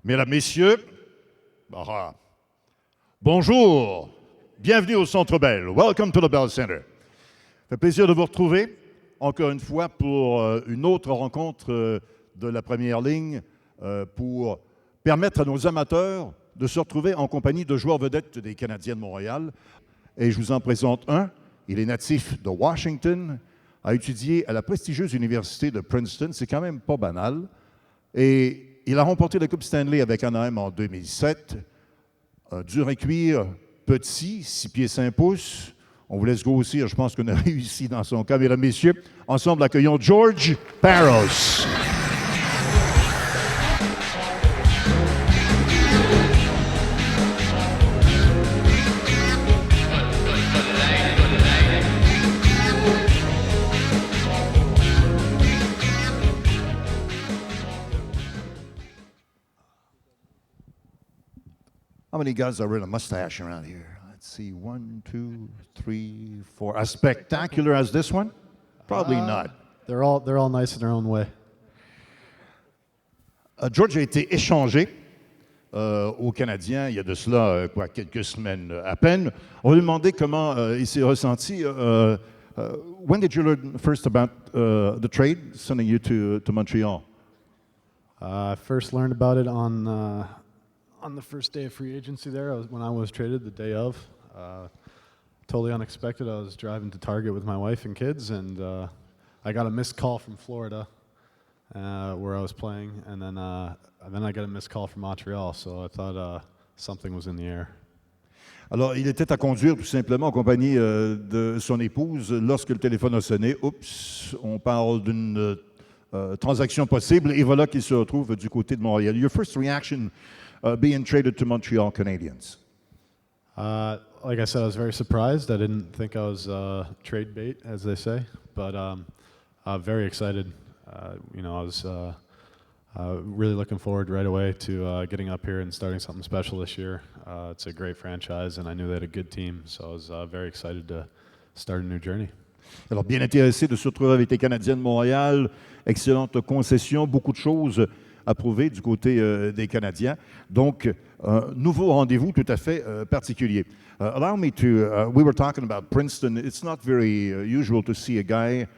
Mesdames, Messieurs, bonjour, bienvenue au Centre Bell. Welcome to the Bell Center. Ça fait plaisir de vous retrouver encore une fois pour une autre rencontre de la première ligne pour permettre à nos amateurs de se retrouver en compagnie de joueurs vedettes des Canadiens de Montréal. Et je vous en présente un. Il est natif de Washington, a étudié à la prestigieuse université de Princeton. C'est quand même pas banal. Et il a remporté la Coupe Stanley avec Anaheim en 2007. Dur à cuire, petit, 6 pieds 5 pouces. On vous laisse grossir, je pense qu'on a réussi dans son cas. Mesdames, Messieurs, ensemble accueillons Geoff Parros. How many guys are with a mustache around here? Let's see, 1, 2, 3, 4. As spectacular as this one? Probably not. They're all nice in their own way. George a été échangé aux Canadiens il y a de cela quelques semaines à peine. On lui demandait comment il s'est ressenti. When did you learn first about the trade sending you to Montreal? I first learned about it on the first day of free agency there, when I was traded, the day of. Totally unexpected. I was driving to Target with my wife and kids, and I got a missed call from Florida, where I was playing, and then I got a missed call from Montreal, so I thought something was in the air. Alors, il était à conduire tout simplement en compagnie de son épouse lorsque le téléphone a sonné. Oups, on parle d'une transaction possible, et voilà qu'il se retrouve du côté de Montréal. Your first reaction being traded to Montreal Canadiens? Like I said, I was very surprised. I didn't think I was trade bait, as they say, but very excited. I was really looking forward right away to getting up here and starting something special this year. It's a great franchise, and I knew they had a good team, so I was very excited to start a new journey. Alors, bien intéressé de se retrouver avec les Canadiens de Montréal. Excellente concession, beaucoup de choses à prouver du côté des Canadiens. Donc, nouveau rendez-vous tout à fait particulier. Allow me to, we were talking about Princeton. It's not very usual to see a guy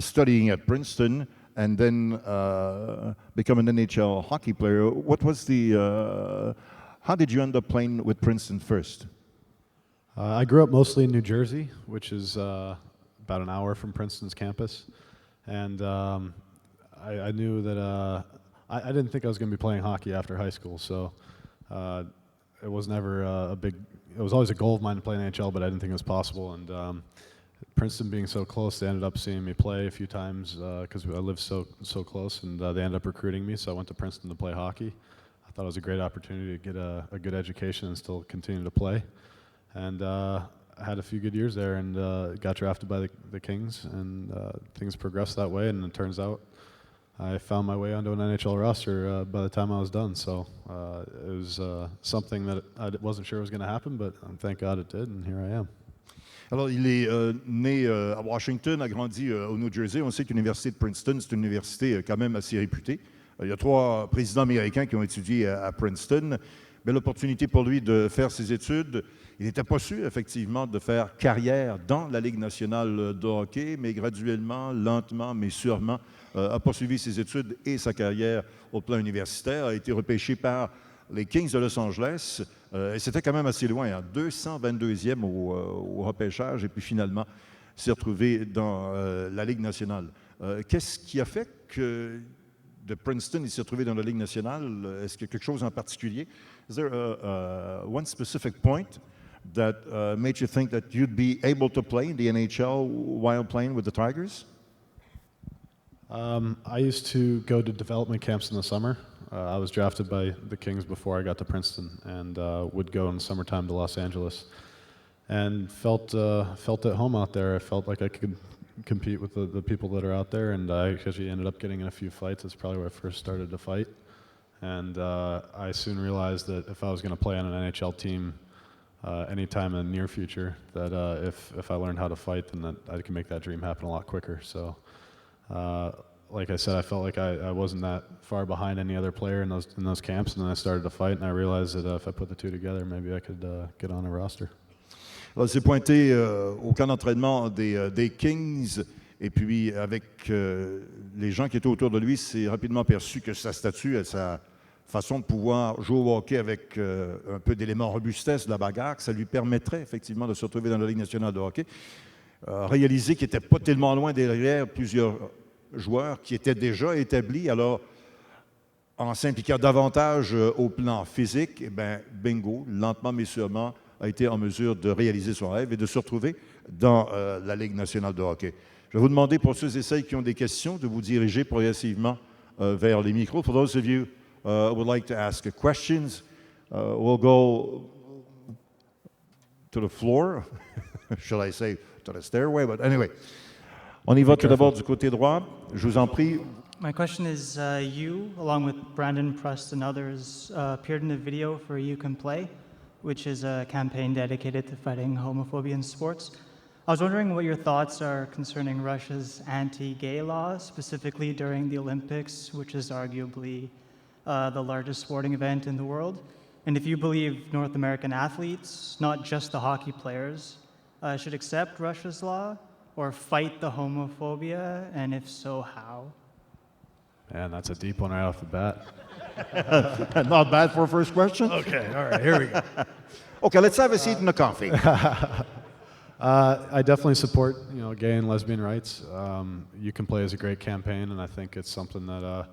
studying at Princeton and then become an NHL hockey player. What was how did you end up playing with Princeton first? I grew up mostly in New Jersey, which is about an hour from Princeton's campus. And I knew that I didn't think I was going to be playing hockey after high school, so it was never it was always a goal of mine to play in the NHL, but I didn't think it was possible. And Princeton being so close, they ended up seeing me play a few times because I lived so close, and they ended up recruiting me, so I went to Princeton to play hockey. I thought it was a great opportunity to get a good education and still continue to play. And I had a few good years there, and got drafted by the Kings, and things progressed that way, and it turns out I found my way onto an NHL roster by the time I was done. So it was something that I wasn't sure was going to happen, but thank God it did, and here I am. Alors, il est né à Washington, a grandi au New Jersey. On sait que l'université de Princeton, c'est une université quand même assez réputée. Il y a 3 présidents américains qui ont étudié à Princeton. Belle opportunité pour lui de faire ses études. Il n'était pas sûr, effectivement, de faire carrière dans la Ligue nationale de hockey, mais graduellement, lentement, mais sûrement, a poursuivi ses études et sa carrière au plan universitaire, a été repêché par les Kings de Los Angeles, et c'était quand même assez loin, 222e au repêchage, et puis finalement, s'est retrouvé dans la Ligue nationale. Qu'est-ce qui a fait que de Princeton, il s'est retrouvé dans la Ligue nationale? Est-ce qu'il y a quelque chose en particulier? Is there one specific point that made you think that you'd be able to play in the NHL while playing with the Tigers? I used to go to development camps in the summer. I was drafted by the Kings before I got to Princeton, and would go in the summertime to Los Angeles, and felt at home out there. I felt like I could compete with the people that are out there, and I actually ended up getting in a few fights. That's probably where I first started to fight, and I soon realized that if I was going to play on an NHL team anytime in the near future, that if I learned how to fight, then that I could make that dream happen a lot quicker. So like I said, I felt like I wasn't that far behind any other player in those camps, and then I started to fight, and I realized that if I put the two together, maybe I could get on a roster. Alors, il s'est pointé au camp d'entraînement des Kings, et puis avec les gens qui étaient autour de lui, s'est rapidement perçu que sa stature et sa façon de pouvoir jouer au hockey avec un peu d'éléments robustesse de la bagarre, que ça lui permettrait effectivement de se retrouver dans la Ligue nationale de hockey. Réaliser qu'il n'était pas tellement loin derrière plusieurs joueurs qui étaient déjà établis. Alors, en s'impliquant davantage au plan physique, eh bien, bingo, lentement mais sûrement, a été en mesure de réaliser son rêve et de se retrouver dans la Ligue nationale de hockey. Je vais vous demander, pour ceux et celles qui ont des questions, de vous diriger progressivement vers les micros. For those of you who would like to ask questions, we'll go to the floor. Should I say to the stairway? But anyway, on y va tout d'abord du côté droit. Je vous en prie. My question is, you, along with Brandon Prust and others, appeared in a video for You Can Play, which is a campaign dedicated to fighting homophobia in sports. I was wondering what your thoughts are concerning Russia's anti-gay laws, specifically during the Olympics, which is arguably the largest sporting event in the world. And if you believe North American athletes, not just the hockey players, should accept Russia's law or fight the homophobia, and if so, how? Man, that's a deep one right off the bat. Not bad for a first question. Okay, all right, here we go. Okay, let's have a seat and a coffee. I definitely support, gay and lesbian rights. You Can Play is a great campaign, and I think it's something that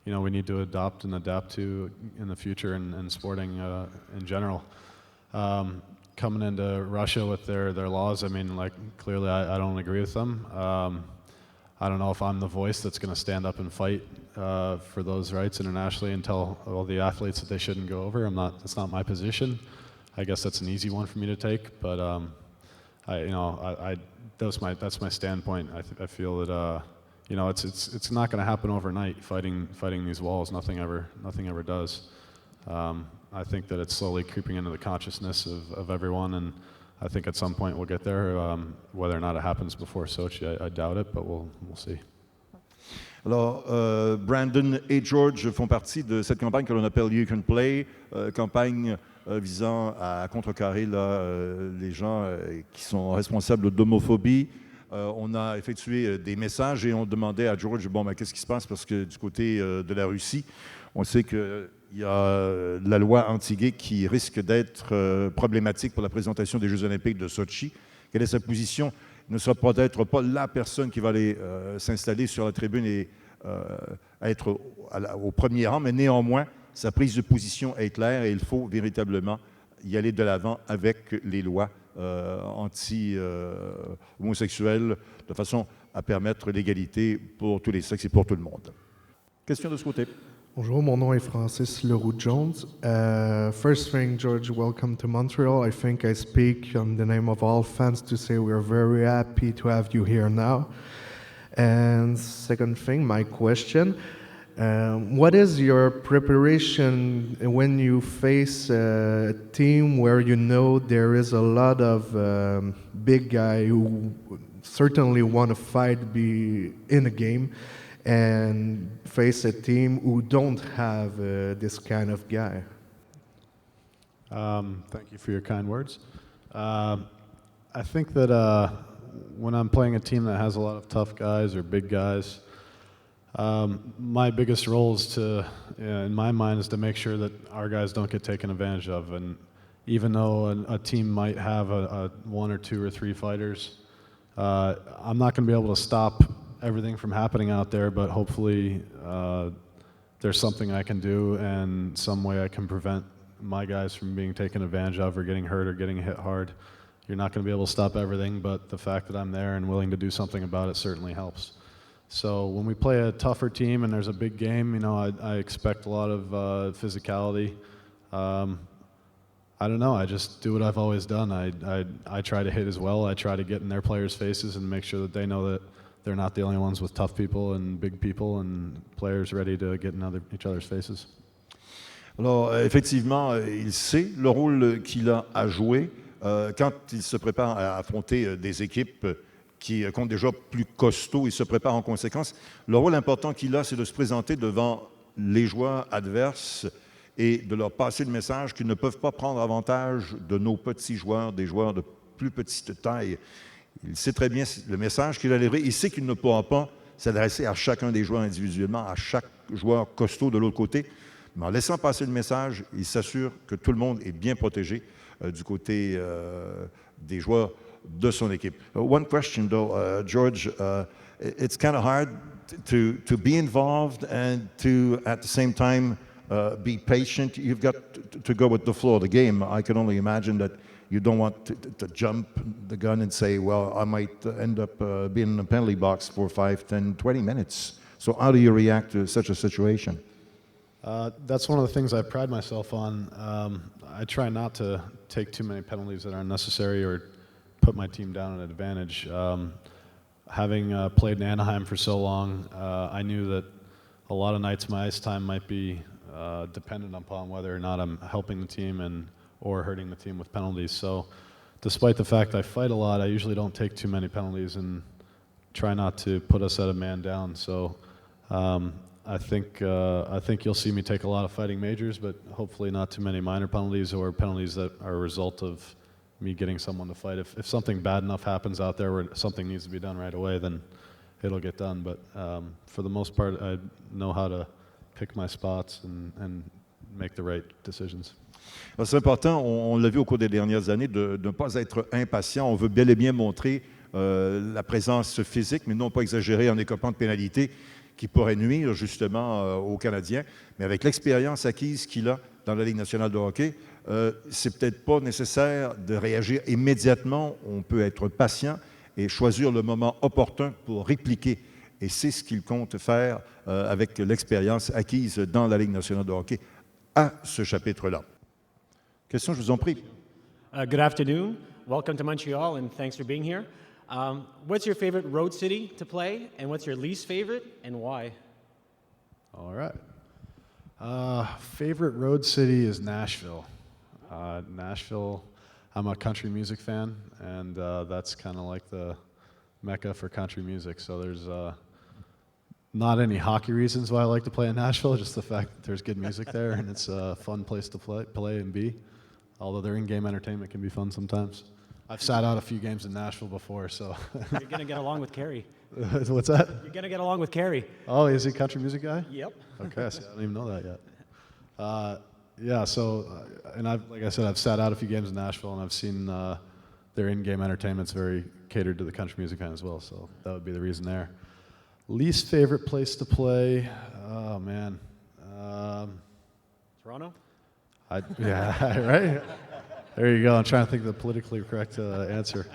we need to adopt and adapt to in the future in sporting in general. Coming into Russia with their laws, I mean, clearly I don't agree with them. I don't know if I'm the voice that's going to stand up and fight for those rights internationally and tell all the athletes that they shouldn't go over. That's not my position. I guess that's an easy one for me to take, but that's my standpoint. I feel that it's not going to happen overnight. Fighting these walls, nothing ever does. I think that it's slowly creeping into the consciousness of everyone, and I think at some point we'll get there. Whether or not it happens before Sochi, I doubt it, but we'll see. Alors, Brandon et George font partie de cette campagne que l'on appelle You Can Play, campagne visant à contrecarrer les gens qui sont responsables d'homophobie. On a effectué des messages et on demandait à George, qu'est-ce qui se passe? Parce que du côté de la Russie, on sait qu'il y a la loi anti-gay qui risque d'être problématique pour la présentation des Jeux olympiques de Sochi. Quelle est sa position? Il ne sera peut-être pas la personne qui va aller s'installer sur la tribune et être au premier rang, mais néanmoins, sa prise de position est claire et il faut véritablement y aller de l'avant avec les lois anti-homosexuelles de façon à permettre l'égalité pour tous les sexes et pour tout le monde. Question de ce côté. Bonjour, mon nom est Francis Leroux-Jones. First thing, George, welcome to Montreal. I think I speak on the name of all fans to say we're very happy to have you here now. And second thing, my question, what is your preparation when you face a team where you know there is a lot of big guy who certainly want to fight, be in a game, and face a team who don't have this kind of guy? Thank you for your kind words. I think that when I'm playing a team that has a lot of tough guys or big guys, my biggest role is in my mind, is to make sure that our guys don't get taken advantage of. And even though a team might have a one or two or three fighters, I'm not going to be able to stop everything from happening out there, but hopefully there's something I can do and some way I can prevent my guys from being taken advantage of or getting hurt or getting hit hard. You're not going to be able to stop everything, but the fact that I'm there and willing to do something about it certainly helps. So when we play a tougher team and there's a big game, I expect a lot of physicality. I don't know, I just do what I've always done. I try to hit as well. I try to get in their players' faces and make sure that they know that they're not the only ones with tough people and big people and players ready to get in each other's faces. Alors, effectivement, il sait le rôle qu'il a à jouer quand il se prépare à affronter des équipes qui compte déjà plus costaud et se prépare en conséquence. Le rôle important qu'il a, c'est de se présenter devant les joueurs adverses et de leur passer le message qu'ils ne peuvent pas prendre avantage de nos petits joueurs, des joueurs de plus petite taille. Il sait très bien le message qu'il a livré. Il sait qu'il ne pourra pas s'adresser à chacun des joueurs individuellement, à chaque joueur costaud de l'autre côté. Mais en laissant passer le message, il s'assure que tout le monde est bien protégé du côté des joueurs de son équipe. One question though, George, it's kind of hard to be involved and to at the same time be patient. You've got to go with the flow of the game. I can only imagine that you don't want to jump the gun and say, well, I might end up being in a penalty box for 5, 10, 20 minutes. So how do you react to such a situation? That's one of the things I pride myself on. I try not to take too many penalties that aren't necessary or put my team down at an advantage. Having played in Anaheim for so long, I knew that a lot of nights my ice time might be dependent upon whether or not I'm helping the team or hurting the team with penalties. So despite the fact I fight a lot, I usually don't take too many penalties and try not to put us at a man down. So I think you'll see me take a lot of fighting majors, but hopefully not too many minor penalties or penalties that are a result of me getting someone to fight. If something bad enough happens out there where something needs to be done right away, then it'll get done. But for the most part, I know how to pick my spots and make the right decisions. C'est important, on l'a vu au cours des dernières années, de ne pas être impatient. On veut bel et bien montrer la présence physique, mais non pas exagérer en écopant de pénalités qui pourraient nuire justement aux Canadiens. Mais avec l'expérience acquise qu'il a dans la Ligue nationale de hockey, c'est peut-être pas nécessaire de réagir immédiatement. On peut être patient et choisir le moment opportun pour répliquer. Et c'est ce qu'il compte faire avec l'expérience acquise dans la Ligue nationale de hockey à ce chapitre-là. Question, je vous en prie. Good afternoon. Welcome to Montreal, and thanks for being here. What's your favorite road city to play, and what's your least favorite, and why? All right. Favorite road city is Nashville. Nashville, I'm a country music fan, and that's kind of like the mecca for country music. So there's not any hockey reasons why I like to play in Nashville, just the fact that there's good music there, and it's a fun place to play and be. Although their in-game entertainment can be fun sometimes. I've sat out a few games in Nashville before, so. You're going to get along with Carrie. What's that? You're going to get along with Carrie. Oh, is he a country music guy? Yep. Okay, so I don't even know that yet. Yeah, so, and like I said, I've sat out a few games in Nashville, and I've seen their in-game entertainment's very catered to the country music fan as well, so that would be the reason there. Least favorite place to play? Oh, man. Toronto? Yeah, right? There you go. I'm trying to think of the politically correct answer.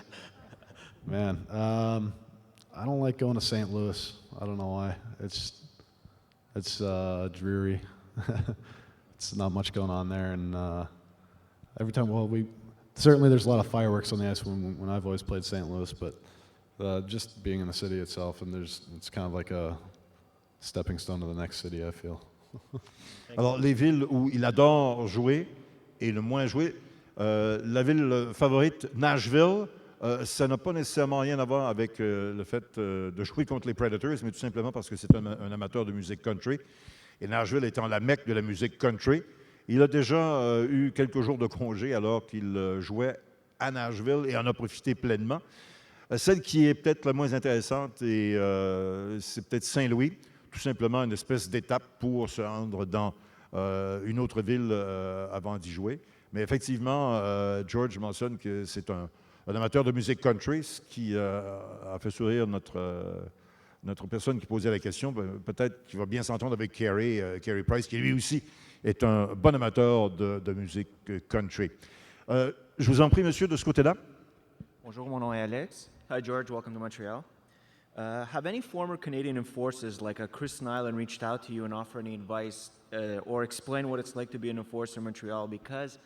Man, I don't like going to St. Louis. I don't know why. It's dreary. It's not much going on there, and every time, certainly there's a lot of fireworks on the ice when I've always played St. Louis, but just being in the city itself, and it's kind of like a stepping stone to the next city, I feel. Alors, les villes où il adore jouer et le moins jouer, la ville favorite, Nashville, ça n'a pas nécessairement rien à voir avec le fait de jouer contre les Predators, mais tout simplement parce que c'est un amateur de musique country. Et Nashville étant la mecque de la musique country, il a déjà eu quelques jours de congé alors qu'il jouait à Nashville et en a profité pleinement. Celle qui est peut-être la moins intéressante, c'est peut-être Saint-Louis, tout simplement une espèce d'étape pour se rendre dans une autre ville avant d'y jouer. Mais effectivement, George mentionne que c'est un amateur de musique country, ce qui a fait sourire notre personne qui posait la question. Peut-être qu'il va bien s'entendre avec Carey Price, qui lui aussi est un bon amateur de musique country. Je vous en prie, monsieur, de ce côté-là. Bonjour, mon nom est Alex. Hi, George. Welcome to Montreal. Have any former Canadian enforcers like Chris Nyland reached out to you and offer any advice or explain what it's like to be an enforcer in Montreal? Because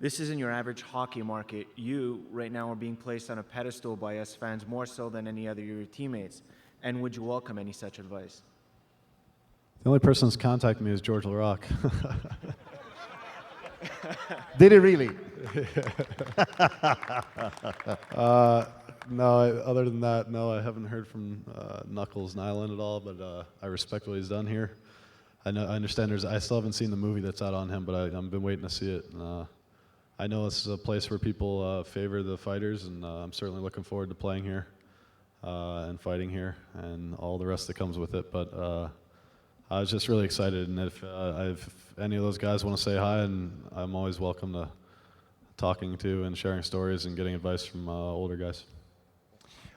this isn't your average hockey market. You, right now, are being placed on a pedestal by us fans more so than any other of your teammates. And would you welcome any such advice? The only person that's contacted me is George Laraque. Did he really? Other than that, no, I haven't heard from Knuckles Nyland at all, but I respect what he's done here. I understand I still haven't seen the movie that's out on him, but I've been waiting to see it. And, I know this is a place where people favor the fighters, and I'm certainly looking forward to playing here and fighting here and all the rest that comes with it. But I was just really excited, and if any of those guys want to say hi, and I'm always welcome to talking to and sharing stories and getting advice from older guys.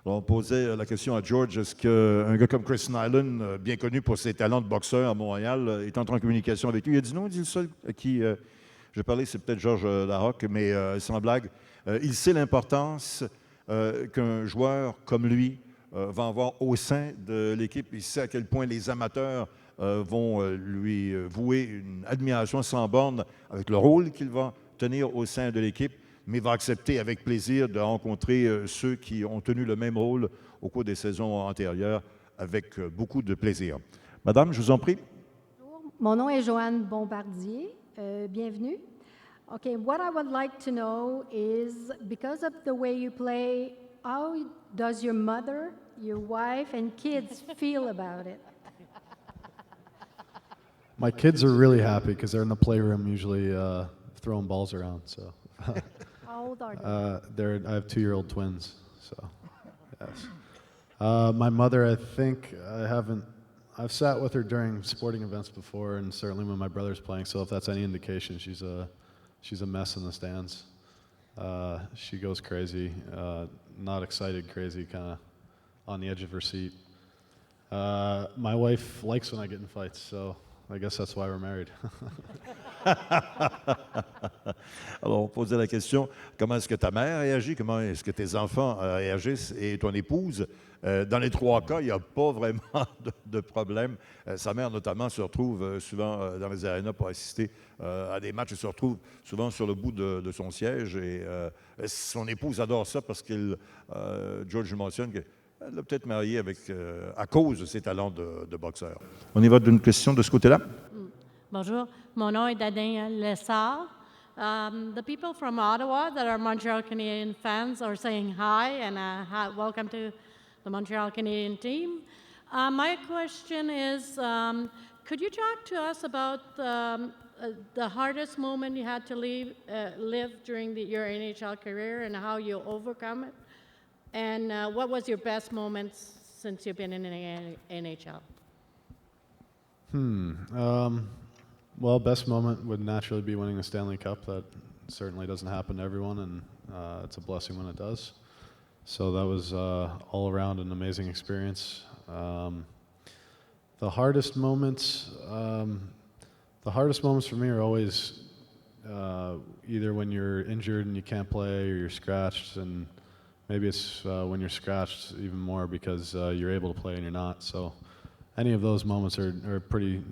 Alors, on posait la question à George, est-ce qu'un gars comme Chris Nyland, bien connu pour ses talents de boxeur à Montréal, est entré en communication avec lui? Il a dit non, il dit le seul à qui je parlais, c'est peut-être Georges Larocque, mais sans blague, il sait l'importance qu'un joueur comme lui va avoir au sein de l'équipe. Il sait à quel point les amateurs vont lui vouer une admiration sans borne avec le rôle qu'il va tenir au sein de l'équipe, mais va accepter avec plaisir de rencontrer ceux qui ont tenu le même rôle au cours des saisons antérieures avec beaucoup de plaisir. Madame, je vous en prie. Bonjour, mon nom est Joanne Bombardier. Bienvenue. Okay, what I would like to know is, because of the way you play, how does your mother, your wife, and kids feel about it? My kids are really happy because they're in the playroom usually throwing balls around. So How old are they? I have 2-year-old twins. So yes. My mother, I think I've sat with her during sporting events before, and certainly when my brother's playing. So if that's any indication, she's a mess in the stands. She goes crazy, not excited, crazy, kind of on the edge of her seat. My wife likes when I get in fights, so I guess that's why we're married. Alors, on posait la question, comment est-ce que ta mère réagit, comment est-ce que tes enfants réagissent et ton épouse? Dans les 3 cas, il n'y a pas vraiment de problème. Sa mère, notamment, se retrouve souvent dans les arénas pour assister à des matchs. Elle se retrouve souvent sur le bout de son siège. Et son épouse adore ça parce que George mentionne qu'elle l'a peut-être marié à cause de ses talents de boxeur. On y va d'une question de ce côté-là? Bonjour, mon nom est Dadin Lessard. The people from Ottawa that are Montreal Canadiens fans are saying hi and welcome to the Montreal Canadiens team. My question is, could you talk to us about the hardest moment you had to live during your NHL career and how you overcome it? And what was your best moment since you've been in the NHL? Well, best moment would naturally be winning the Stanley Cup. That certainly doesn't happen to everyone, and it's a blessing when it does. So that was all around an amazing experience. The hardest moments for me are always either when you're injured and you can't play, or you're scratched, and maybe it's when you're scratched even more because you're able to play and you're not. So any of those moments are pretty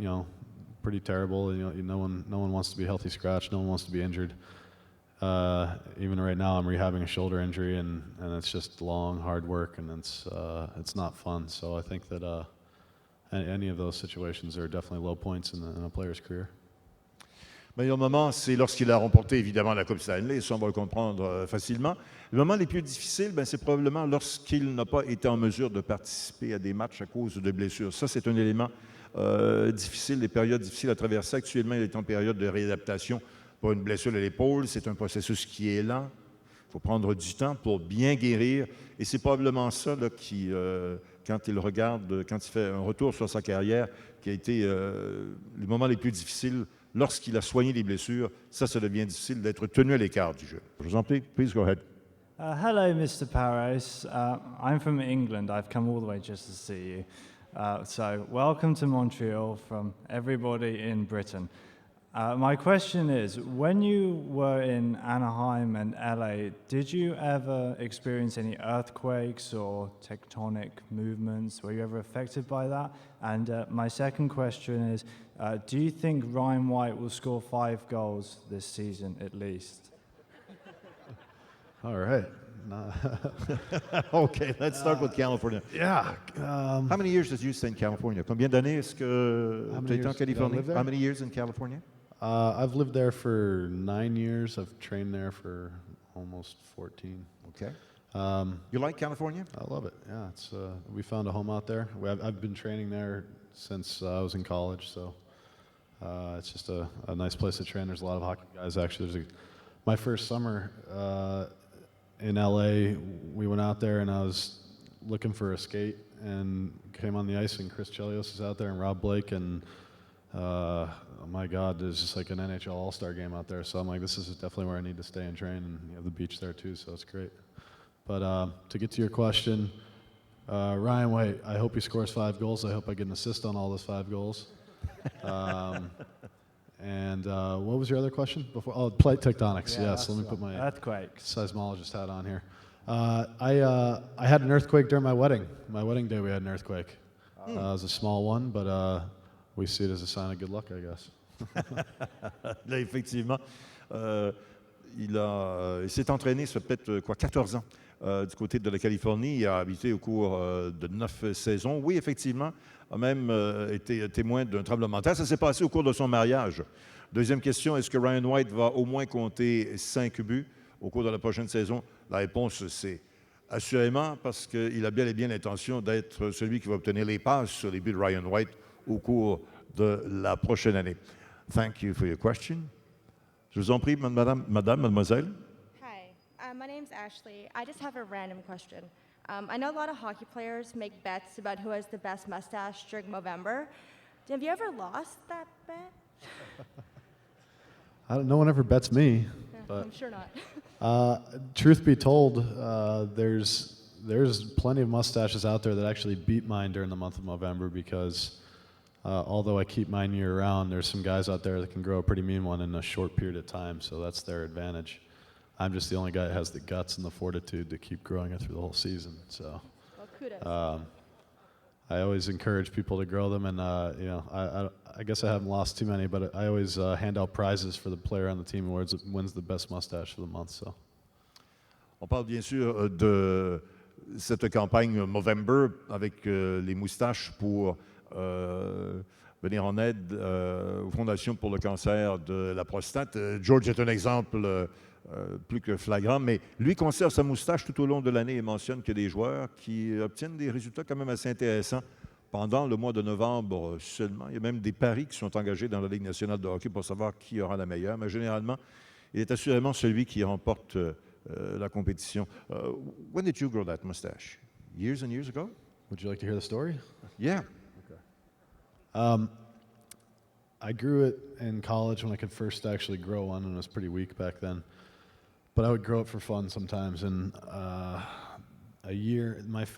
terrible. No one wants to be healthy scratched. No one wants to be injured. Even right now, I'm rehabbing a shoulder injury, and it's just long, hard work, and it's not fun. So I think that any of those situations are definitely low points in a player's career. Le meilleur moment, c'est lorsqu'il a remporté évidemment la Coupe Stanley, ça on va le comprendre facilement. Le moment les plus difficiles, c'est probablement lorsqu'il n'a pas été en mesure de participer à des matchs à cause de blessures. Ça, c'est un élément difficile, des périodes difficiles à traverser. Actuellement, il est en période de réadaptation pour une blessure à l'épaule. C'est un processus qui est lent. Il faut prendre du temps pour bien guérir. Et c'est probablement ça là, qui, quand il regarde, quand il fait un retour sur sa carrière, qui a été les moments les plus difficiles. Lorsqu'il a soigné les blessures, ça devient difficile d'être tenu à l'écart du jeu. Je vous en prie, please go ahead. Hello, Mr. Parros. I'm from England. I've come all the way just to see you. So welcome to Montreal from everybody in Britain. My question is, when you were in Anaheim and LA, did you ever experience any earthquakes or tectonic movements? Were you ever affected by that? And my second question is, do you think Ryan White will score 5 goals this season at least? All right. Okay, let's start with California. Yeah. How many years did you stay in California? Combien d'années est-ce que tu as été en Californie? How many years in California? I've lived there for 9 years. I've trained there for almost 14. Okay. You like California? I love it. Yeah, it's we found a home out there. I've been training there since I was in college, so it's just a nice place to train. There's a lot of hockey guys. Actually, my first summer in LA, we went out there and I was looking for a skate and came on the ice, and Chris Chelios is out there and Rob Blake, and oh my God, there's just like an NHL All-Star game out there. So I'm like, this is definitely where I need to stay and train, and you have the beach there too, so it's great. But to get to your question, Ryan White, I hope he scores 5 goals. I hope I get an assist on all those 5 goals. And what was your other question before? Oh, plate tectonics. Yeah, yes, let me put my earthquakes. seismologist hat on here. I had an earthquake during my wedding. My wedding day, we had an earthquake. It was a small one, but we see it as a sign of good luck, I guess. Là, effectivement, il s'est entraîné, ça fait peut-être 14 ans du côté de la Californie. Il a habité au cours de 9 saisons. Oui, effectivement, a même été témoin d'un tremblement de terre. Ça s'est passé au cours de son mariage. Deuxième question, est-ce que Ryan White va au moins compter 5 buts au cours de la prochaine saison? La réponse, c'est assurément, parce qu'il a bien et bien l'intention d'être celui qui va obtenir les passes sur les buts de Ryan White au cours de la prochaine année. Thank you for your question. Je vous en prie, mademoiselle. Hi, my name's Ashley. I just have a random question. I know a lot of hockey players make bets about who has the best mustache during Movember. Have you ever lost that bet? No one ever bets me. Yeah, But, I'm sure not. truth be told, there's plenty of mustaches out there that actually beat mine during the month of November because although I keep mine year-round, there's some guys out there that can grow a pretty mean one in a short period of time, so that's their advantage. I'm just the only guy that has the guts and the fortitude to keep growing it through the whole season. So, Well, kudos. I always encourage people to grow them, and you know, I guess I haven't lost too many, but I always hand out prizes for the player on the team who wins the best mustache for the month. So. On parle bien sûr de cette campagne Movember avec les moustaches pour venir en aide aux fondations pour le cancer de la prostate. George est un exemple plus que flagrant, mais lui conserve sa moustache tout au long de l'année et mentionne qu'il y a des joueurs qui obtiennent des résultats quand même assez intéressants pendant le mois de novembre seulement. Il y a même des paris qui sont engagés dans la Ligue nationale de hockey pour savoir qui aura la meilleure, mais généralement, il est assurément celui qui remporte la compétition. When did you grow that mustache? Years and years ago? Would you like to hear the story? Yeah. I grew it in college when I could first actually grow one, and it was pretty weak back then. But I would grow it for fun sometimes. And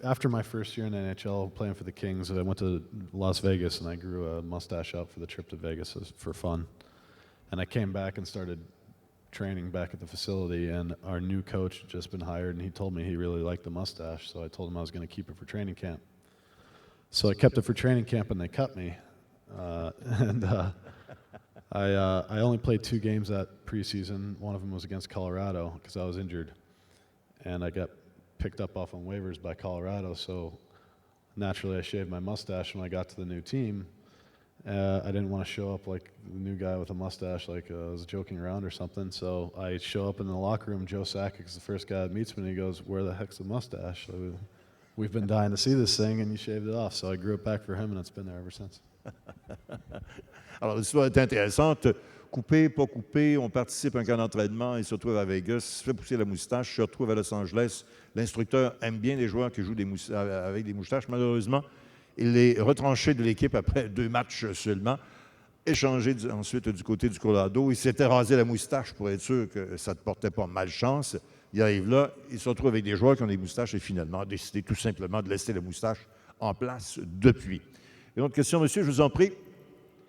after my first year in the NHL playing for the Kings, I went to Las Vegas and I grew a mustache out for the trip to Vegas for fun. And I came back and started training back at the facility, and our new coach had just been hired, and he told me he really liked the mustache, so I told him I was going to keep it for training camp. So I kept it for training camp, and they cut me. I only played 2 games that preseason. One of them was against Colorado because I was injured, and I got picked up off on waivers by Colorado. So naturally, I shaved my mustache when I got to the new team. I didn't want to show up like the new guy with a mustache, like I was joking around or something. So I show up in the locker room. Joe Sakic is the first guy that meets me, and he goes, "Where the heck's the mustache? We've been dying to see this thing, and you shaved it off." So I grew it back for him, and it's been there ever since. Alors, l'histoire est intéressante. Coupé, pas coupé, on participe à un camp d'entraînement, il se retrouve à Vegas, se fait pousser la moustache, se retrouve à Los Angeles. L'instructeur aime bien les joueurs qui jouent avec des moustaches. Malheureusement, il est retranché de l'équipe après 2 matchs seulement, échangé ensuite du côté du Colorado. Il s'était rasé la moustache pour être sûr que ça ne portait pas malchance. Il arrive là, il se retrouve avec des joueurs qui ont des moustaches et finalement a décidé tout simplement de laisser la moustache en place depuis. Une autre question, monsieur, je vous en prie.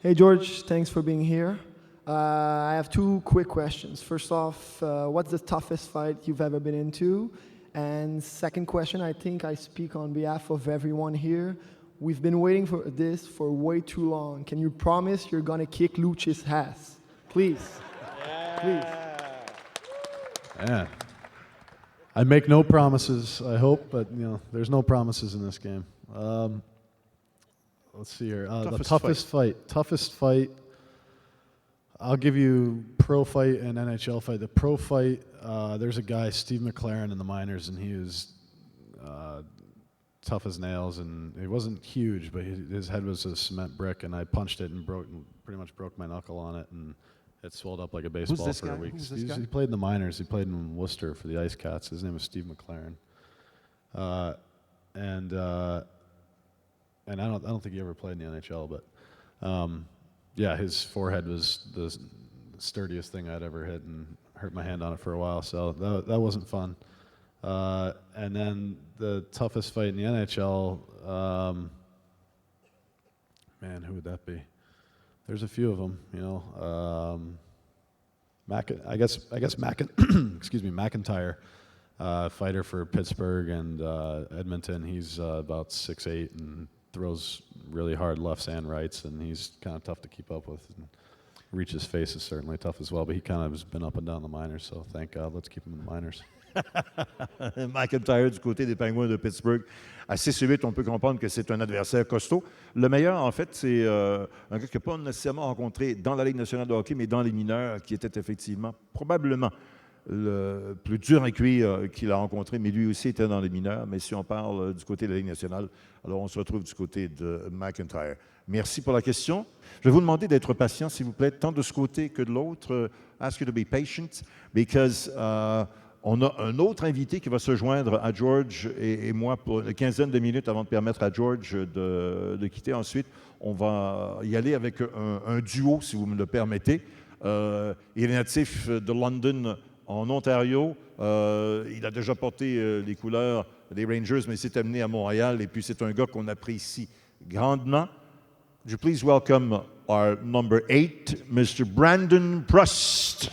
Hey, George, thanks for being here. I have 2 quick questions. First off, what's the toughest fight you've ever been into? And second question, I think I speak on behalf of everyone here. We've been waiting for this for way too long. Can you promise you're going to kick Lucci's ass? Please. Yeah. Please. Yeah. I make no promises, I hope, but there's no promises in this game. Let's see here. The toughest fight. I'll give you pro fight and NHL fight. The pro fight, there's a guy, Steve McLaren, in the minors, and he was tough as nails, and he wasn't huge, but his head was a cement brick, and I punched it and pretty much broke my knuckle on it, and it swelled up like a baseball this for guy? a week. Who's this guy? He played in the minors. He played in Worcester for the Ice Cats. His name was Steve McLaren, and I don't think he ever played in the NHL, but yeah, his forehead was the sturdiest thing I'd ever hit, and hurt my hand on it for a while, so that wasn't fun. And then the toughest fight in the NHL, man, who would that be? There's a few of them, you know. I guess excuse me, McIntyre, fighter for Pittsburgh and Edmonton. He's about 6'8" and throws really hard lefts and rights, and he's kind of tough to keep up with. And reach his face is certainly tough as well, but he kind of has been up and down the minors, so thank God, let's keep him in the minors. McIntyre du côté des Penguins de Pittsburgh. À 6-8, on peut comprendre que c'est un adversaire costaud. Le meilleur, en fait, c'est un gars qui n'a pas nécessairement rencontré dans la Ligue nationale de hockey, mais dans les mineurs, qui était effectivement probablement le plus dur à cuire qu'il a rencontré, mais lui aussi était dans les mineurs. Mais si on parle du côté de la Ligue nationale, alors on se retrouve du côté de McIntyre. Merci pour la question. Je vais vous demander d'être patient, s'il vous plaît, tant de ce côté que de l'autre. Ask you to be patient, because on a un autre invité qui va se joindre à George et moi pour une quinzaine de minutes avant de permettre à George de quitter. Ensuite, on va y aller avec un duo, si vous me le permettez. Il est natif de London, en Ontario. Il a déjà porté les couleurs des Rangers, mais il s'est amené à Montréal. Et puis, c'est un gars qu'on apprécie grandement. Would you please welcome our number 8, Mr. Brandon Prust.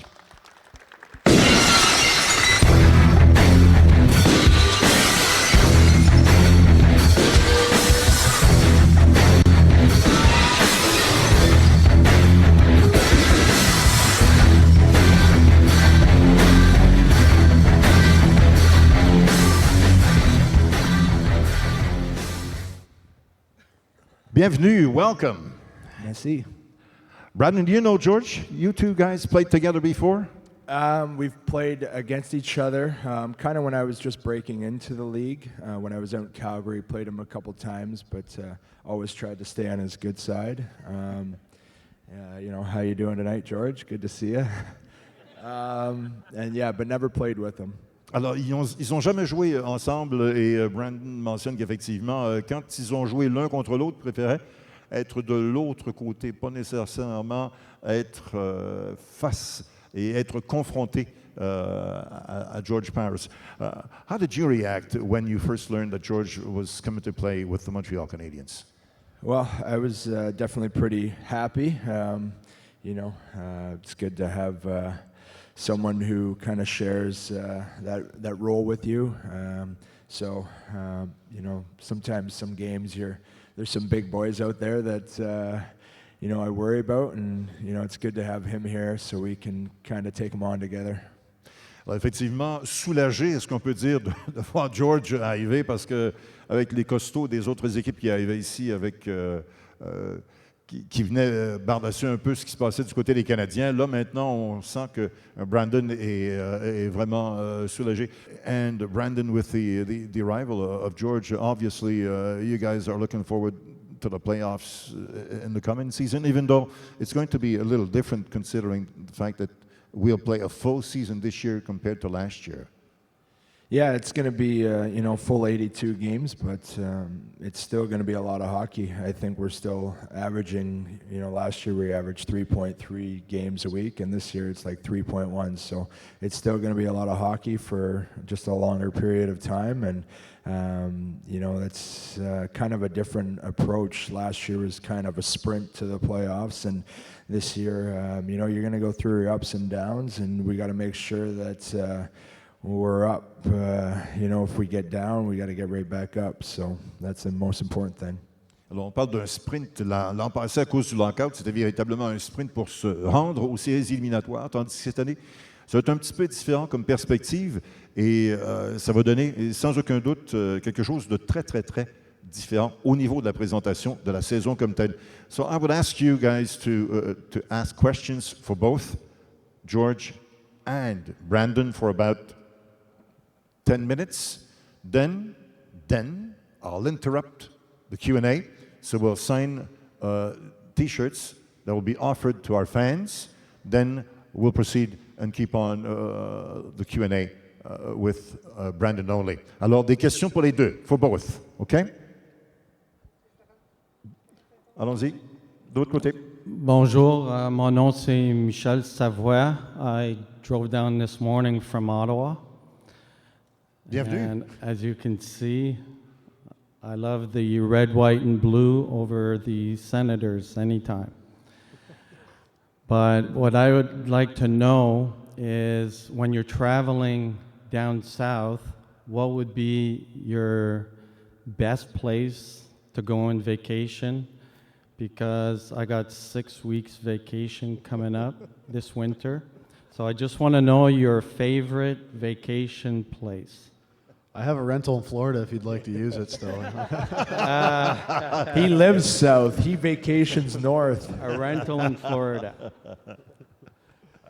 Bienvenue, welcome. Merci. Brandon, do you know George? You two guys played together before? We've played against each other, kind of when I was just breaking into the league. When I was out in Calgary, played him a couple times, but always tried to stay on his good side. You know, how you doing tonight, George? Good to see you. And yeah, but never played with him. Alors, ils n'ont jamais joué ensemble et Brandon mentionne qu'effectivement, quand ils ont joué l'un contre l'autre, ils préféraient être de l'autre côté, pas nécessairement être face et être confronté à George Parros. How did you react when you first learned that George was coming to play with the Montreal Canadiens? Well, I was definitely pretty happy. You know, it's good to have someone who kind of shares that role with you. So, you know, sometimes some games there's some big boys out there that, you know, I worry about, and, you know, it's good to have him here so we can kind of take them on together. Alors, effectivement, soulagé, est-ce qu'on peut dire, de voir George arriver, parce qu'avec les costauds des autres équipes qui arrivaient ici, qui venaient bardasser un peu ce qui se passait du côté des Canadiens, là, maintenant, on sent que Brandon est vraiment soulagé. And Brandon, with the arrival of George, obviously, you guys are looking forward to the playoffs in the coming season, even though it's going to be a little different considering the fact that we'll play a full season this year compared to last year. Yeah, it's going to be, you know, full 82 games, but it's still going to be a lot of hockey. I think we're still averaging, you know, last year we averaged 3.3 games a week, and this year it's like 3.1. So it's still going to be a lot of hockey for just a longer period of time. And, you know, that's kind of a different approach. Last year was kind of a sprint to the playoffs, and this year, you know, you're going to go through your ups and downs, and we got to make sure that we're up. You know, if we get down, we got to get right back up. So that's the most important thing. Alors, on parle d'un sprint. L'an passé, à cause du lockout, c'était véritablement un sprint pour se rendre aux séries éliminatoires, tandis que cette année, ça va être un petit peu différent comme perspective et ça va donner, sans aucun doute, quelque chose de très, très, très différent au niveau de la présentation de la saison comme telle. So I would ask you guys to ask questions for both George and Brandon for about 10 minutes. Then I'll interrupt the Q&A. So we'll sign T-shirts that will be offered to our fans. Then we'll proceed and keep on the Q&A with Brandon only. Alors, des questions pour les deux, for both, OK? Allons-y, de l'autre côté. Bonjour, mon nom c'est Michel Savoie. I drove down this morning from Ottawa. Bienvenue. And as you can see, I love the red, white, and blue over the Senators anytime. But what I would like to know is when you're traveling down south, what would be your best place to go on vacation? Because I got 6 weeks vacation coming up this winter. So I just want to know your favorite vacation place. I have a rental in Florida if you'd like to use it still. He lives south. He vacations north. A rental in Florida.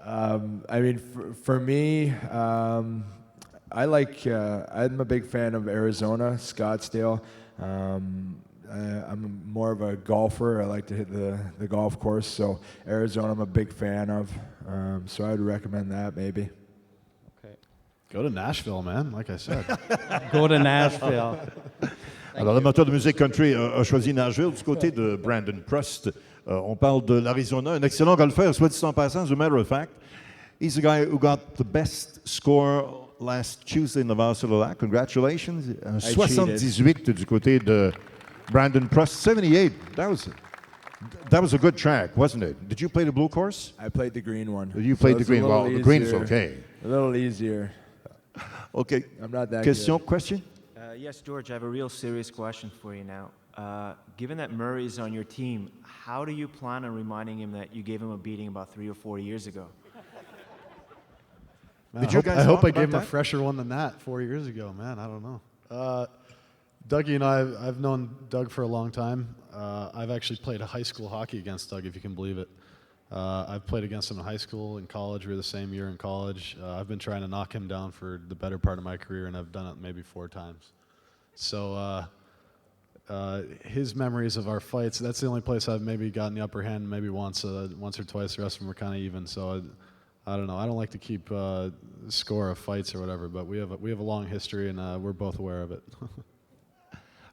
I mean, for me, I'm a big fan of Arizona, Scottsdale. I'm more of a golfer. I like to hit the golf course. So Arizona, I'm a big fan of. So I'd recommend that maybe. Go to Nashville, man, like I said. Go to Nashville. Alors, l'amateur de musique country a choisi Nashville. Du côté de Brandon Prust, on parle de l'Arizona. Un excellent golfeur, soit dit en passant, as a matter of fact. He's the guy who got the best score last Tuesday in the Vassal. Congratulations. 78 du côté de Brandon Prust. 78. That was a good track, wasn't it? Did you play the blue course? I played the green one. You played the green. Well, the green's okay. A little easier. Okay. I'm not that Question? Yes, George, I have a real serious question for you now. Given that Murray's on your team, how do you plan on reminding him that you gave him a beating about 3 or 4 years ago? Man, I hope I gave him a fresher one than that 4 years ago, man. I don't know. Dougie and I, I've known Doug for a long time. I've actually played high school hockey against Doug, if you can believe it. I've played against him in high school, in college. We were the same year in college. I've been trying to knock him down for the better part of my career, and I've done it maybe 4 times. So his memories of our fights, that's the only place I've maybe gotten the upper hand, maybe once or twice. The rest of them were kind of even. So I don't know. I don't like to keep score of fights or whatever, but we have a long history, and we're both aware of it.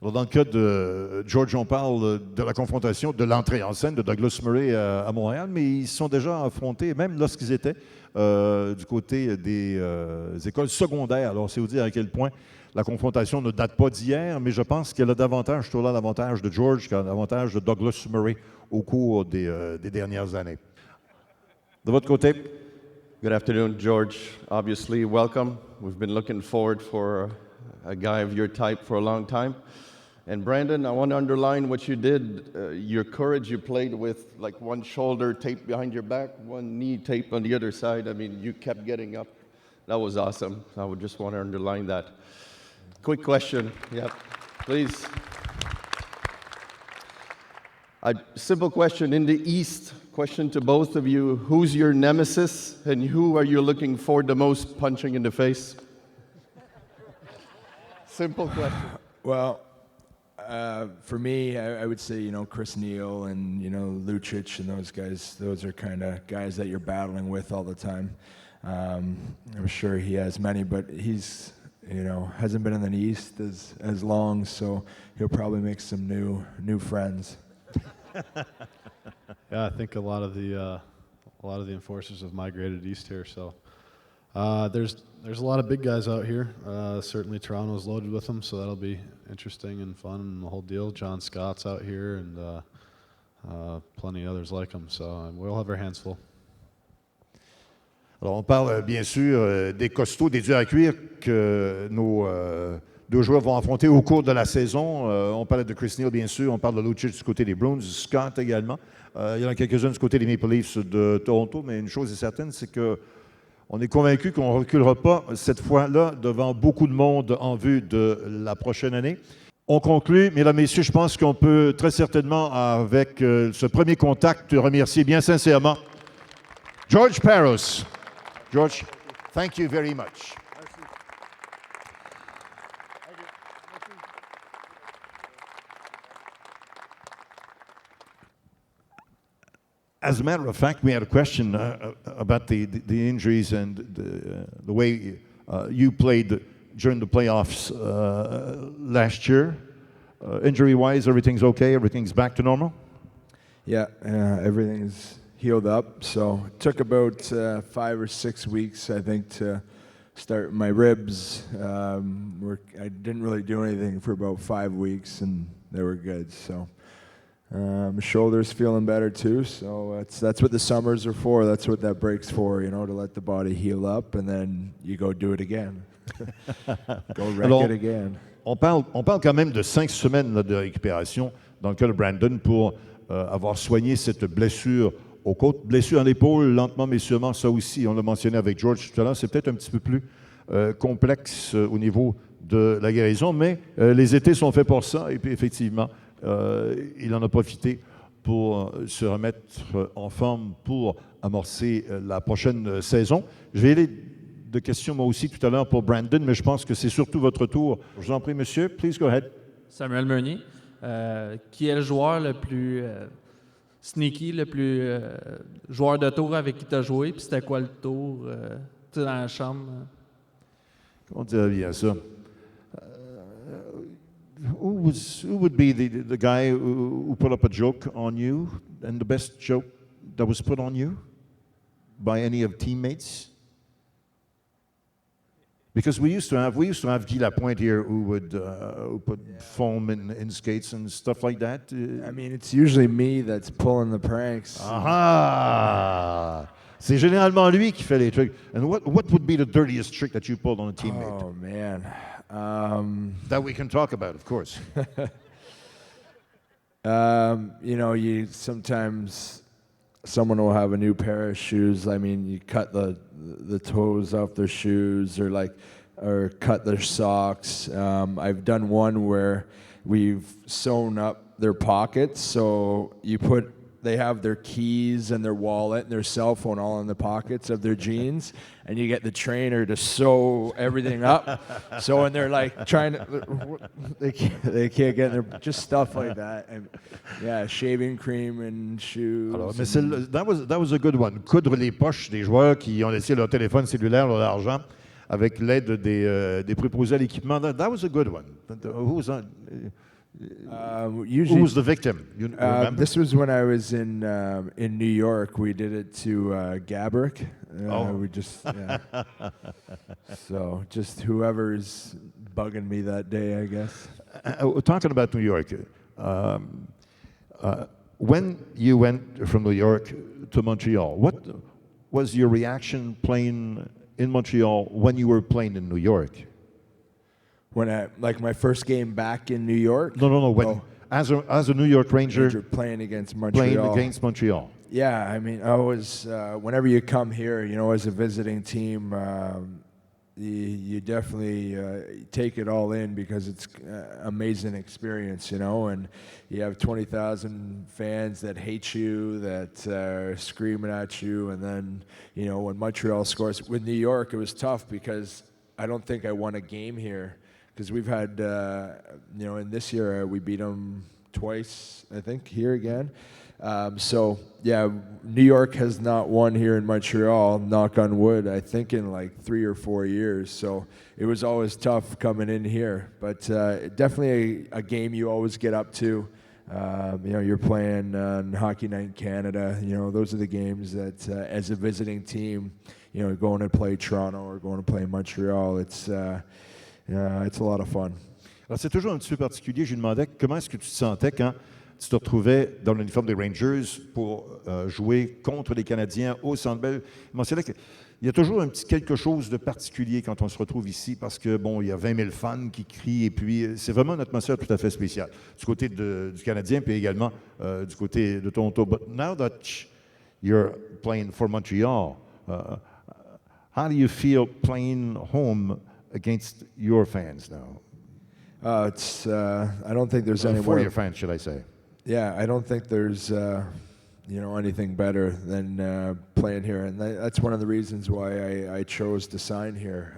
Alors, dans le cas de George, on parle de la confrontation, de l'entrée en scène de Douglas Murray à Montréal, mais ils se sont déjà affrontés, même lorsqu'ils étaient du côté des écoles secondaires. Alors, c'est vous dire à quel point la confrontation ne date pas d'hier, mais je pense qu'elle a davantage, toujours là, l'avantage de George qu'un avantage de Douglas Murray au cours des dernières années. De votre côté? Good afternoon, George. Obviously, welcome. We've been looking forward for a guy of your type for a long time. And Brandon, I want to underline what you did, your courage you played with, like one shoulder taped behind your back, one knee taped on the other side. I mean, you kept getting up. That was awesome. I would just want to underline that. Quick question. Yep, please. A simple question. In the East, question to both of you. Who's your nemesis and who are you looking forward the most punching in the face? Simple question. Well, for me, I would say, Chris Neal and, Lucic and those guys, those are kind of guys that you're battling with all the time. I'm sure he has many, but he's, hasn't been in the East as long, so he'll probably make some new friends. Yeah, I think a lot of the enforcers have migrated east here, so there's a lot of big guys out here. Certainly Toronto's loaded with them, so that'll be interesting and fun and the whole deal. John Scott's out here and plenty of others like him, so we'll have our hands full. Alors, on parle bien sûr des costauds, des durs à cuire que nos deux joueurs vont affronter au cours de la saison. On parlait de Chris Neal, bien sûr. On parle de Lucic du côté des Bruins, Scott également. Il y en a quelques-uns du côté des Maple Leafs de Toronto, mais une chose est certaine, c'est qu'on est convaincu qu'on ne reculera pas cette fois-là devant beaucoup de monde en vue de la prochaine année. On conclut, mesdames, messieurs, je pense qu'on peut très certainement, avec ce premier contact, remercier bien sincèrement George Parros. George, thank you very much. As a matter of fact, we had a question about the injuries and the way you played during the playoffs last year. Injury-wise, everything's okay? Everything's back to normal? Yeah, everything's healed up. So it took about 5 or 6 weeks, I think, to start my ribs. I didn't really do anything for about 5 weeks, and they were good. So my shoulder's feeling better too. So that's what the summers are for. That's what that break's for, you know, to let the body heal up, and then you go do it again. Go wreck it again. On parle quand même de 5 semaines là, de récupération dans le cas de Brandon pour avoir soigné cette blessure aux côtes. Blessure à l'épaule, lentement mais sûrement, ça aussi, on l'a mentionné avec George tout à l'heure, c'est peut-être un petit peu plus complexe au niveau de la guérison, mais les étés sont faits pour ça, et puis effectivement, il en a profité pour se remettre en forme pour amorcer la prochaine saison. Je vais aller de questions moi aussi tout à l'heure pour Brandon, mais je pense que c'est surtout votre tour. Je vous en prie, monsieur. Please go ahead. Samuel Meunier. Qui est le joueur le plus sneaky, le plus joueur de tour avec qui tu as joué? Puis c'était quoi le tour dans la chambre? Comment dire bien ça? Who would be the guy who put up a joke on you, and the best joke that was put on you by any of teammates? Because we used to have Guy Lapointe here who would who put foam in skates and stuff like that. I mean, it's usually me that's pulling the pranks. Ah, c'est généralement lui qui fait les trucs. And what would be the dirtiest trick that you pulled on a teammate? Oh man, that we can talk about, of course. You know, you sometimes someone will have a new pair of shoes. I mean, you cut the toes off their shoes, or cut their socks. I've done one where we've sewn up their pockets, so they have their keys and their wallet and their cell phone all in the pockets of their jeans, and you get the trainer to sew everything up. So when they're like trying to, they can't get in their, just stuff like that. And yeah, shaving cream and shoes. Alors, mais that was a good one. Coudre les poches des joueurs qui ont laissé leur téléphone cellulaire, leur argent, avec l'aide des préposés à l'équipement. That was a good one. Who was on? Usually, who was the victim? You remember? This was when I was in New York. We did it to Gabrick. We just so just whoever's bugging me that day, I guess. Talking about New York, when you went from New York to Montreal, what was your reaction playing in Montreal when you were playing in New York? When my first game back in New York? No. When as a New York Ranger playing against Montreal. Yeah, I mean, I was whenever you come here, you know, as a visiting team, you definitely take it all in because it's an amazing experience, you know, and you have 20,000 fans that hate you, that are screaming at you, and then, you know, when Montreal scores. With New York, it was tough because I don't think I won a game here. Because we've had, you know, in this year we beat them twice, I think, here again. So, yeah, New York has not won here in Montreal, knock on wood, I think in like 3 or 4 years. So it was always tough coming in here. But definitely a game you always get up to. You know, you're playing on Hockey Night in Canada. You know, those are the games that, as a visiting team, you know, going to play Toronto or going to play Montreal, it's a lot of fun. Alors, c'est toujours un petit peu particulier. Je lui demandais comment est-ce que tu te sentais quand tu te retrouvais dans l'uniforme des Rangers pour jouer contre les Canadiens au Centre Bell. Il mentionnait qu'il y a toujours un petit quelque chose de particulier quand on se retrouve ici parce que, bon, il y a 20 000 fans qui crient et puis c'est vraiment une atmosphère tout à fait spéciale du côté du Canadien puis également du côté de Toronto. But now that you're playing for Montreal, how do you feel playing home against your fans now? It's. I don't think there's any For more. your fans, should I say. Yeah, I don't think there's anything better than playing here, and that's one of the reasons why I chose to sign here.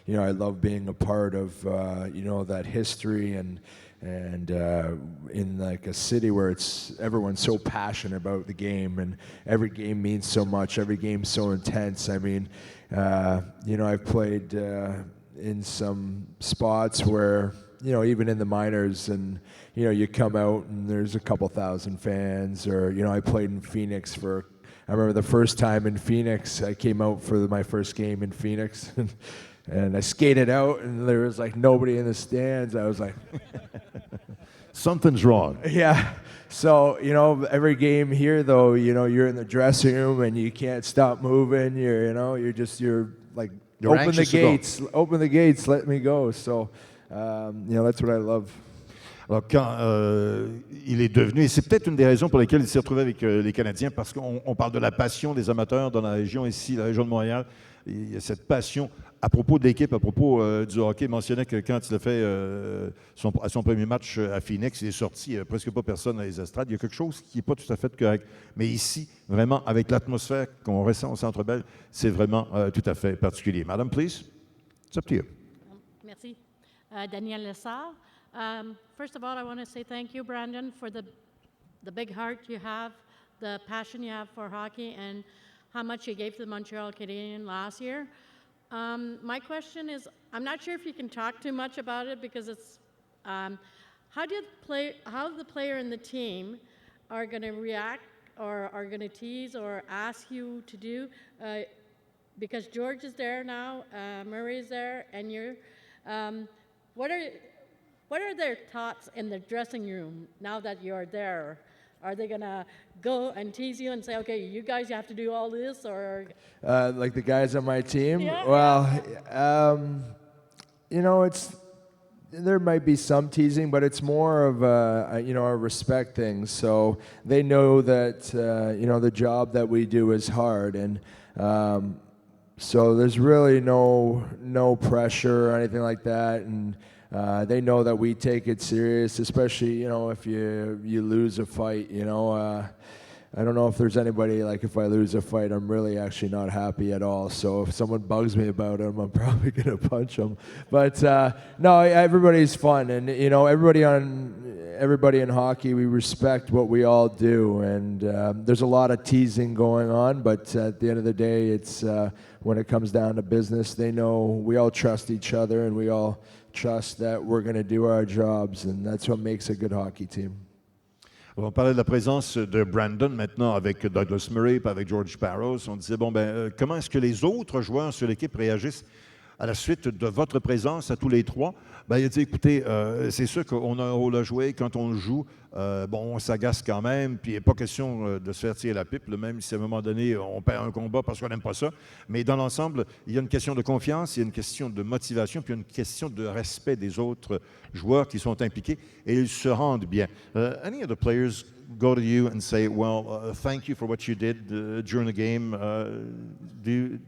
I love being a part of that history and in like a city where everyone's so passionate about the game, and every game means so much. Every game's so intense. I mean, I've played in some spots where even in the minors, and you come out and there's a couple thousand fans, or I played in Phoenix I remember the first time in Phoenix, I came out for my first game in Phoenix, and I skated out, and there was like nobody in the stands. I was like, something's wrong. Yeah. So, every game here, though, you're in the dressing room and you can't stop moving. You're like, open the gates, let me go. So, that's what I love. Alors, quand il est devenu, et c'est peut-être une des raisons pour lesquelles il s'est retrouvé avec les Canadiens, parce qu'on parle de la passion des amateurs dans la région ici, la région de Montréal. Il y a cette passion à propos de l'équipe, à propos du hockey. Il mentionnait que quand il a fait à son premier match à Phoenix, il est sorti, il n'y a presque pas personne dans les estrades. Il y a quelque chose qui n'est pas tout à fait correct. Mais ici, vraiment, avec l'atmosphère qu'on ressent au Centre Bell, c'est vraiment tout à fait particulier. Madame, please, it's up to you. Merci. Danielle Lessard. First of all, I want to say thank you, Brandon, for the big heart you have, the passion you have for hockey, and how much you gave to the Montreal Canadiens last year. My question is, I'm not sure if you can talk too much about it, because it's how the player and the team are going to react, or are going to tease or ask you to do, because George is there now, Murray is there, and you're. What are their thoughts in the dressing room now that you're there? Are they going to go and tease you and say, okay, you guys have to do all this, or? Like the guys on my team? Yeah. Well, there might be some teasing, but it's more of a respect thing. So they know that, the job that we do is hard, and so there's really no pressure or anything like that, and they know that we take it serious, especially, if you lose a fight, I don't know if there's anybody, like, if I lose a fight, I'm really actually not happy at all. So if someone bugs me about them, I'm probably going to punch them. But no, everybody's fun, and everybody in hockey, we respect what we all do, and there's a lot of teasing going on, but at the end of the day, it's when it comes down to business, they know we all trust each other, and we all trust that we're going to do our jobs, and that's what makes a good hockey team. On parlait de la présence de Brandon maintenant avec Douglas Murray et avec George Parros. On disait, comment est-ce que les autres joueurs sur l'équipe réagissent à la suite de votre présence à tous les trois? Il a dit, écoutez, c'est sûr qu'on a un rôle à jouer. Quand on joue, on s'agace quand même. Puis il n'est pas question de se faire tirer la pipe, même si à un moment donné, on perd un combat parce qu'on n'aime pas ça. Mais dans l'ensemble, il y a une question de confiance, il y a une question de motivation, puis il y a une question de respect des autres joueurs qui sont impliqués. Et ils se rendent bien. Any of the players go to you and say, well, thank you for what you did during the game. Do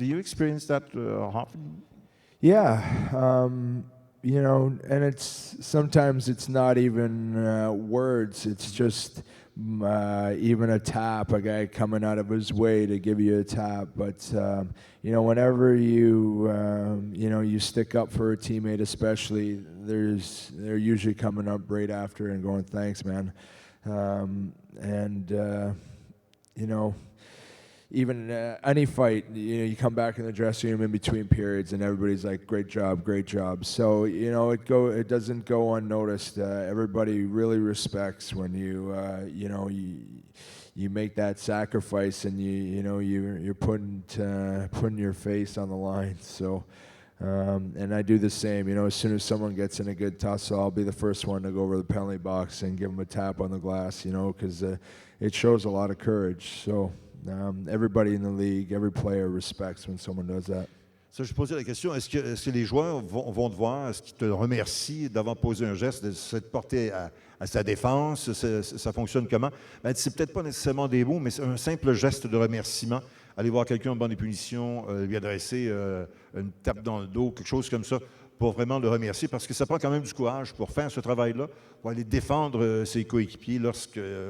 you experience that often? Yeah. And sometimes it's not even words. It's just even a tap, a guy coming out of his way to give you a tap. But whenever you stick up for a teammate, especially, they're usually coming up right after and going, "Thanks, man." Even any fight, you come back in the dressing room in between periods, and everybody's like, "Great job, great job." So it doesn't go unnoticed. Everybody really respects when you make that sacrifice, and you're putting your face on the line. So. And I do the same. As soon as someone gets in a good tussle, I'll be the first one to go over the penalty box and give them a tap on the glass. Because it shows a lot of courage. So. Everybody in the league, every player respects when someone does that. Ça, je posais la question, est-ce que les joueurs vont te voir, est-ce qu'ils te remercient d'avoir posé un geste, de s'être porté à sa défense, ça fonctionne comment? C'est peut-être pas nécessairement des mots, mais c'est un simple geste de remerciement. Aller voir quelqu'un en banc des punitions, lui adresser une tape dans le dos, quelque chose comme ça, pour vraiment le remercier, parce que ça prend quand même du courage pour faire ce travail-là, pour aller défendre ses coéquipiers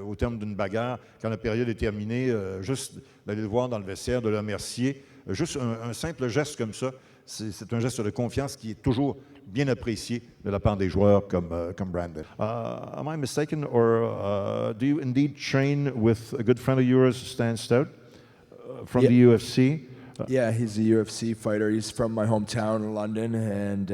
au terme d'une bagarre, quand la période est terminée, juste d'aller le voir dans le vestiaire, de le remercier. Juste un simple geste comme ça, c'est un geste de confiance qui est toujours bien apprécié de la part des joueurs comme Brandon. Am I mistaken, or do you indeed train with a good friend of yours, Stan Stout, from the UFC? Yeah, he's a UFC fighter. He's from my hometown in London, and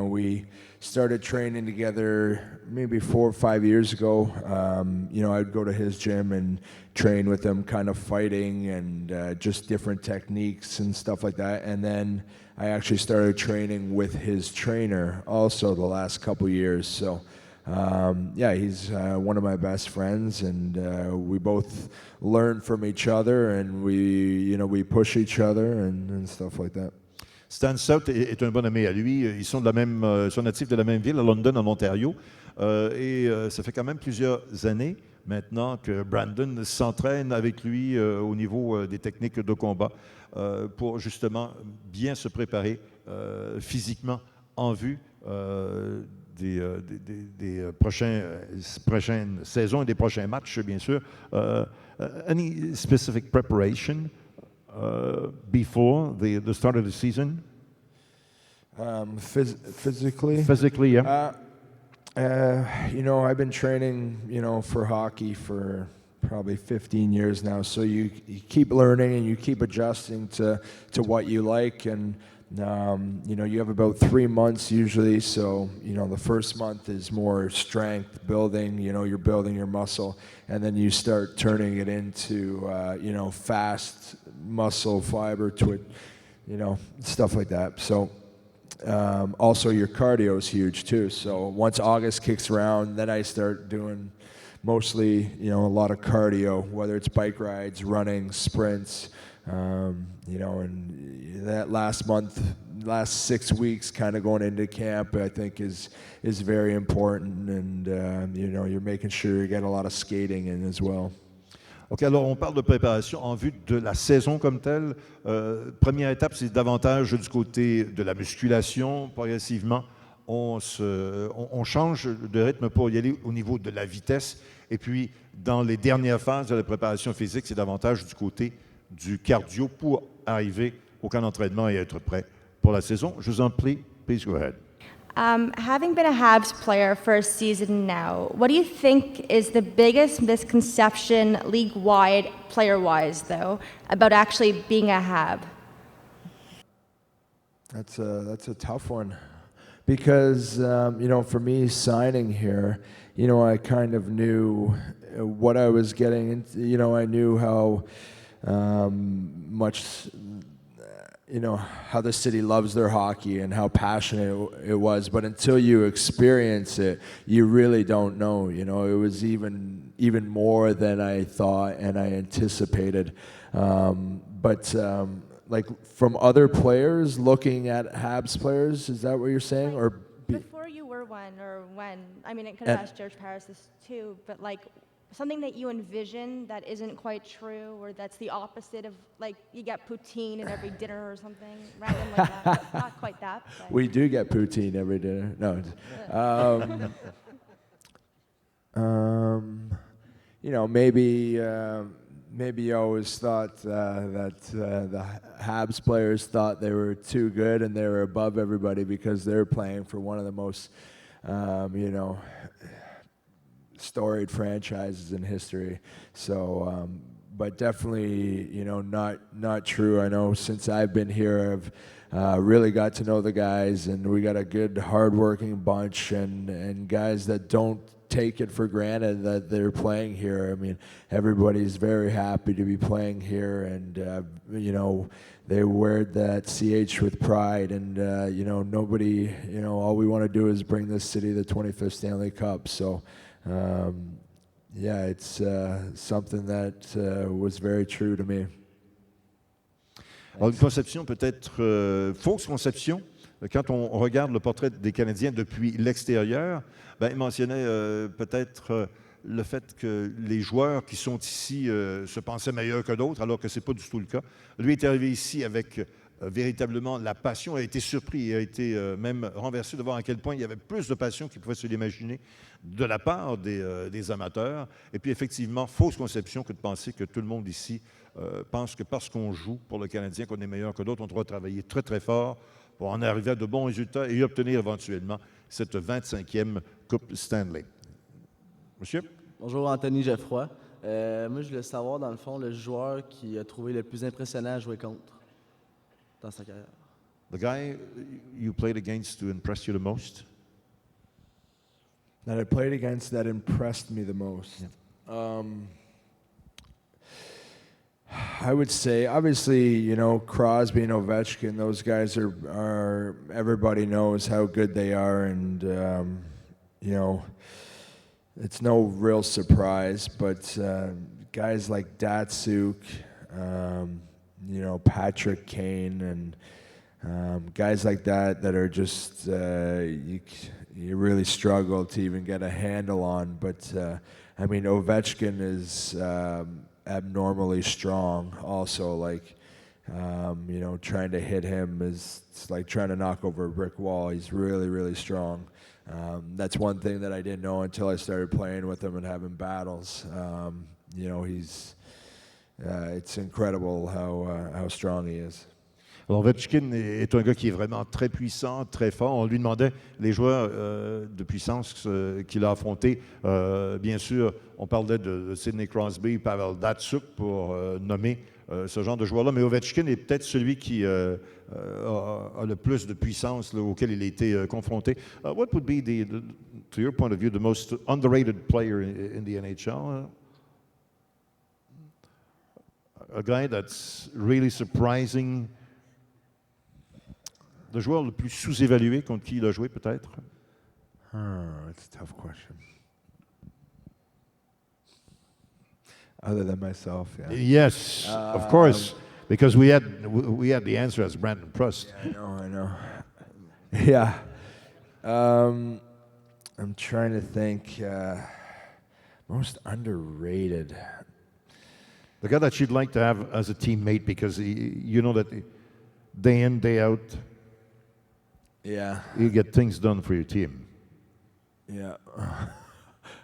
we started training together maybe 4 or 5 years ago. I'd go to his gym and train with him, kind of fighting and just different techniques and stuff like that. And then I actually started training with his trainer also the last couple years. So he's one of my best friends, and we both learn from each other, and we push each other and stuff like that. Stan Stout est un bon ami à lui. Ils sont sont natifs de la même ville, à London, en Ontario. Ça fait quand même plusieurs années maintenant que Brandon s'entraîne avec lui au niveau des techniques de combat pour justement bien se préparer physiquement en vue des prochaines saisons et des prochains matchs, bien sûr. Any specific preparation before the start of the season? Physically? Physically, yeah. I've been training, for hockey for probably 15 years now. So you keep learning and you keep adjusting to what you like. And, you have about 3 months usually. So, the first month is more strength building, you're building your muscle. And then you start turning it into, fast muscle fiber stuff like that. So, also your cardio is huge too. So once August kicks around, then I start doing mostly, a lot of cardio, whether it's bike rides, running, sprints, and that last 6 weeks kind of going into camp, I think is very important. And, you're making sure you get a lot of skating in as well. OK, alors on parle de préparation en vue de la saison comme telle. Première étape, c'est davantage du côté de la musculation. Progressivement, on change de rythme pour y aller au niveau de la vitesse. Et puis, dans les dernières phases de la préparation physique, c'est davantage du côté du cardio pour arriver au camp d'entraînement et être prêt pour la saison. Je vous en prie, please go ahead. Having been a Habs player for a season now, what do you think is the biggest misconception league-wide, player-wise, though, about actually being a Hab? That's a tough one, because for me signing here, I kind of knew what I was getting into. I knew how much. How the city loves their hockey and how passionate it was. But until you experience it, you really don't know. It was even more than I thought and I anticipated. But from other players, looking at Habs players, is that what you're saying? Or before you were one, or when? I mean, it could have asked George Parros this too, but something that you envision that isn't quite true, or that's the opposite of, you get poutine at every dinner or something, random like that. Not quite that. But. We do get poutine every dinner. No. Maybe you always thought that the Habs players thought they were too good and they were above everybody because they're playing for one of the most, storied franchises in history. So, but definitely, not true. I know since I've been here, I've really got to know the guys, and we got a good, hardworking bunch, and guys that don't take it for granted that they're playing here. I mean, everybody's very happy to be playing here, and they wear that CH with pride, and nobody, all we want to do is bring this city the 25th Stanley Cup. So. It's something that was very true to me. Alors, une conception peut-être fausse conception. Quand on regarde le portrait des Canadiens depuis l'extérieur, il mentionnait peut-être le fait que les joueurs qui sont ici se pensaient meilleurs que d'autres, alors que ce n'est pas du tout le cas. Lui est arrivé ici avec véritablement la passion, a été surpris et a été même renversé de voir à quel point il y avait plus de passion qu'il pouvait se l'imaginer de la part des amateurs. Et puis effectivement, fausse conception que de penser que tout le monde ici pense que parce qu'on joue pour le Canadien, qu'on est meilleur que d'autres, on doit travailler très très fort pour en arriver à de bons résultats et obtenir éventuellement cette 25e Coupe Stanley. Monsieur? Bonjour, Anthony Geoffroy. Moi, je voulais savoir, dans le fond, le joueur qui a trouvé le plus impressionnant à jouer contre dans sa carrière. The guy you played against to impress you the most? That I played against that impressed me the most. I would say, obviously, you know, Crosby and Ovechkin, those guys are everybody knows how good they are, and, you know, it's no real surprise, but guys like Datsuk, you know, Patrick Kane, and guys like that are just, you really struggle to even get a handle on. But, I mean, Ovechkin is abnormally strong also. Like, you know, trying to hit him is it's like trying to knock over a brick wall. He's really, really strong. That's one thing that I didn't know until I started playing with him and having battles. You know, it's incredible how strong he is. Alors, Ovechkin est un gars qui est vraiment très puissant, très fort. On lui demandait les joueurs de puissance qu'il a affrontés. Bien sûr, on parlait de Sidney Crosby, Pavel Datsyuk pour nommer ce genre de joueur-là. Mais Ovechkin est peut-être celui qui a le plus de puissance là, auquel il a été confronté. What would be, to your point of view, the most underrated player in the NHL? A guy that's really surprising. Le joueur le plus sous-évalué contre qui il a joué, peut-être? That's a tough question. Other than myself, yeah. Yes, of course, because we had the answer as Brandon Prust. Yeah, I know. Yeah. I'm trying to think. Most underrated. The guy that you'd like to have as a teammate because you know that day in, day out, yeah, you get things done for your team. Yeah.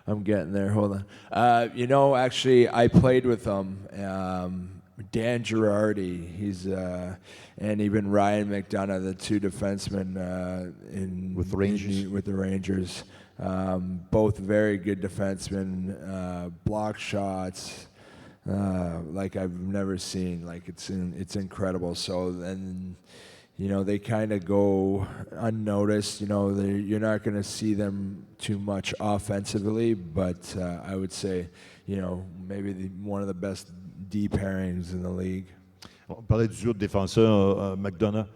I'm getting there. Hold on. You know, actually, I played with him. Dan Girardi, he's and even Ryan McDonough, the two defensemen with the Rangers. Both very good defensemen. Block shots like I've never seen. Like it's incredible. So then, you know, they kind of go unnoticed. You know, you're not going to see them too much offensively, but I would say, you know, maybe one of the best deep pairings in the league. On parlait du duo de défenseurs McDonough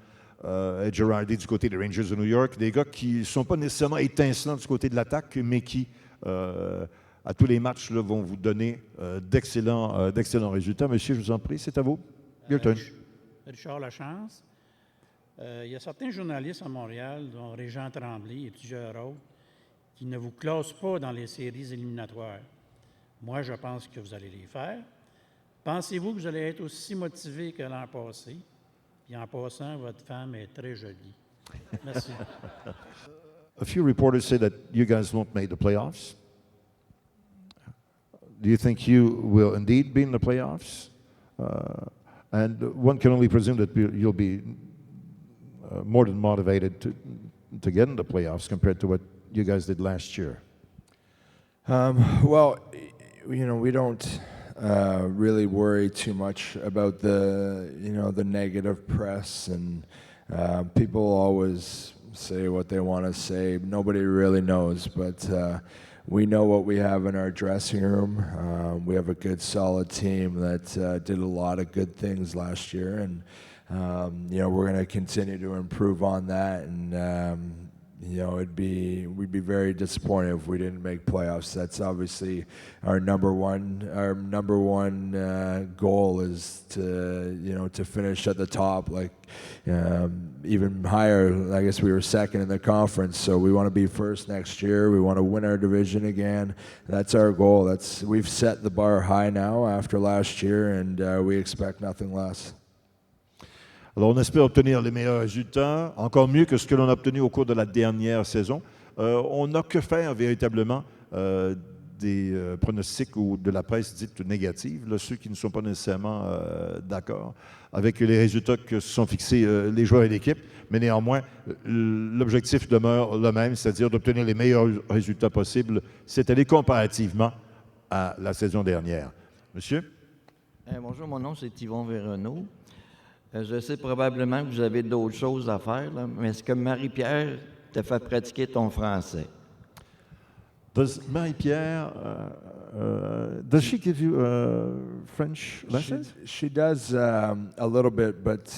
et Girardi du côté des Rangers de New York, des gars qui ne sont pas nécessairement étincelants du côté de l'attaque, mais qui, à tous les matchs, là, vont vous donner d'excellents résultats. Monsieur, je vous en prie, c'est à vous. Your turn. Richard Lachance. Il y a certains journalistes à Montréal, dont Régent Tremblay et plusieurs autres, qui ne vous classent pas dans les séries éliminatoires. Moi, je pense que vous allez les faire. Pensez-vous que vous allez être aussi motivé que l'an passé? Et en passant, votre femme est très jolie. Merci. A few reporters say that you guys won't make the playoffs. Do you think you will indeed be in the playoffs? And one can only presume that you'll be more than motivated to get in the playoffs compared to what you guys did last year. Well, you know, we don't really worry too much about the negative press, and people always say what they want to say. Nobody really knows, but we know what we have in our dressing room. We have a good, solid team that did a lot of good things last year, and you know, we're going to continue to improve on that, and you know, we'd be very disappointed if we didn't make playoffs. That's obviously our number one goal is to finish at the top, like even higher. I guess we were second in the conference, so we want to be first next year. We want to win our division again. That's our goal. We've set the bar high now after last year, and we expect nothing less. Alors, on espère obtenir les meilleurs résultats, encore mieux que ce que l'on a obtenu au cours de la dernière saison. On n'a que faire véritablement des pronostics ou de la presse dite négative, là, ceux qui ne sont pas nécessairement d'accord avec les résultats que se sont fixés les joueurs et l'équipe. Mais néanmoins, l'objectif demeure le même, c'est-à-dire d'obtenir les meilleurs résultats possibles cette année comparativement à la saison dernière. Monsieur? Bonjour, mon nom c'est Yvon Véronneau. Je sais probablement que vous avez d'autres choses à faire, là, mais est-ce que Marie-Pierre t'a fait pratiquer ton français? Does Marie-Pierre, does she give you French lessons? She does a little bit, but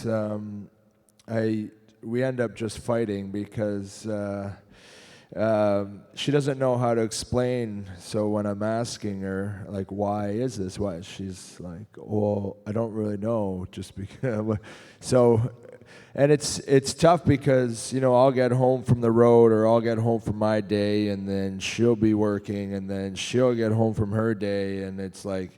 we end up just fighting because she doesn't know how to explain. So when I'm asking her, like, why is this? Why? She's like, well, I don't really know, just because. So, and it's tough because, you know, I'll get home from the road or I'll get home from my day and then she'll be working and then she'll get home from her day and it's like,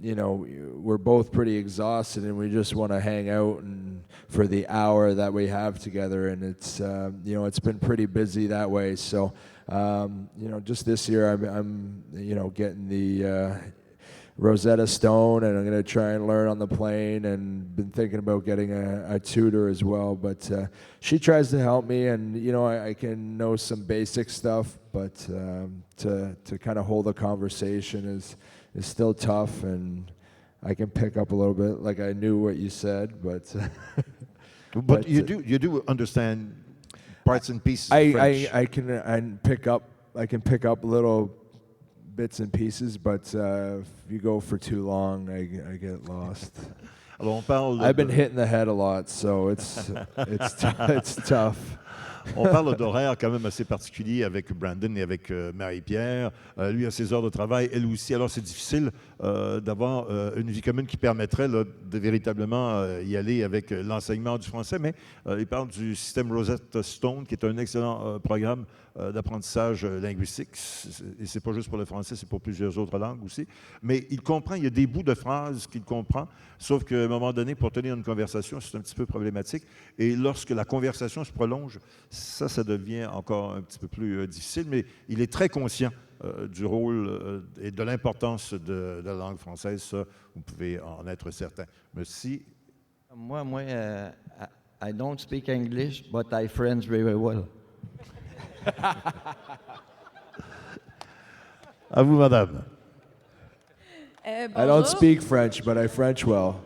you know, we're both pretty exhausted and we just want to hang out and for the hour that we have together, and it's you know, it's been pretty busy that way. So you know, just this year I'm you know, getting the Rosetta Stone, and I'm going to try and learn on the plane, and been thinking about getting a tutor as well. But she tries to help me, and you know, I can know some basic stuff, but to kind of hold a conversation is still tough, and I can pick up a little bit, like I knew what you said, but but you do understand parts and pieces of French. I can pick up little bits and pieces, but if you go for too long, I get lost. Alors on parle I've been hit in the head a lot, so it's tough. On parle d'horaires quand même assez particuliers avec Brandon et avec Marie-Pierre. Lui a ses heures de travail, elle aussi. Alors c'est difficile d'avoir une vie commune qui permettrait là, de véritablement y aller avec l'enseignement du français, mais il parle du système Rosetta Stone, qui est un excellent programme d'apprentissage linguistique. Et c'est pas juste pour le français, c'est pour plusieurs autres langues aussi. Mais il comprend, il y a des bouts de phrases qu'il comprend, sauf qu'à un moment donné, pour tenir une conversation, c'est un petit peu problématique. Et lorsque la conversation se prolonge, ça devient encore un petit peu plus difficile, mais il est très conscient du rôle et de l'importance de la langue française. Ça, vous pouvez en être certain. Merci. Moi, I don't speak English, but I French very well. À vous, madame. I don't speak French, but I French well.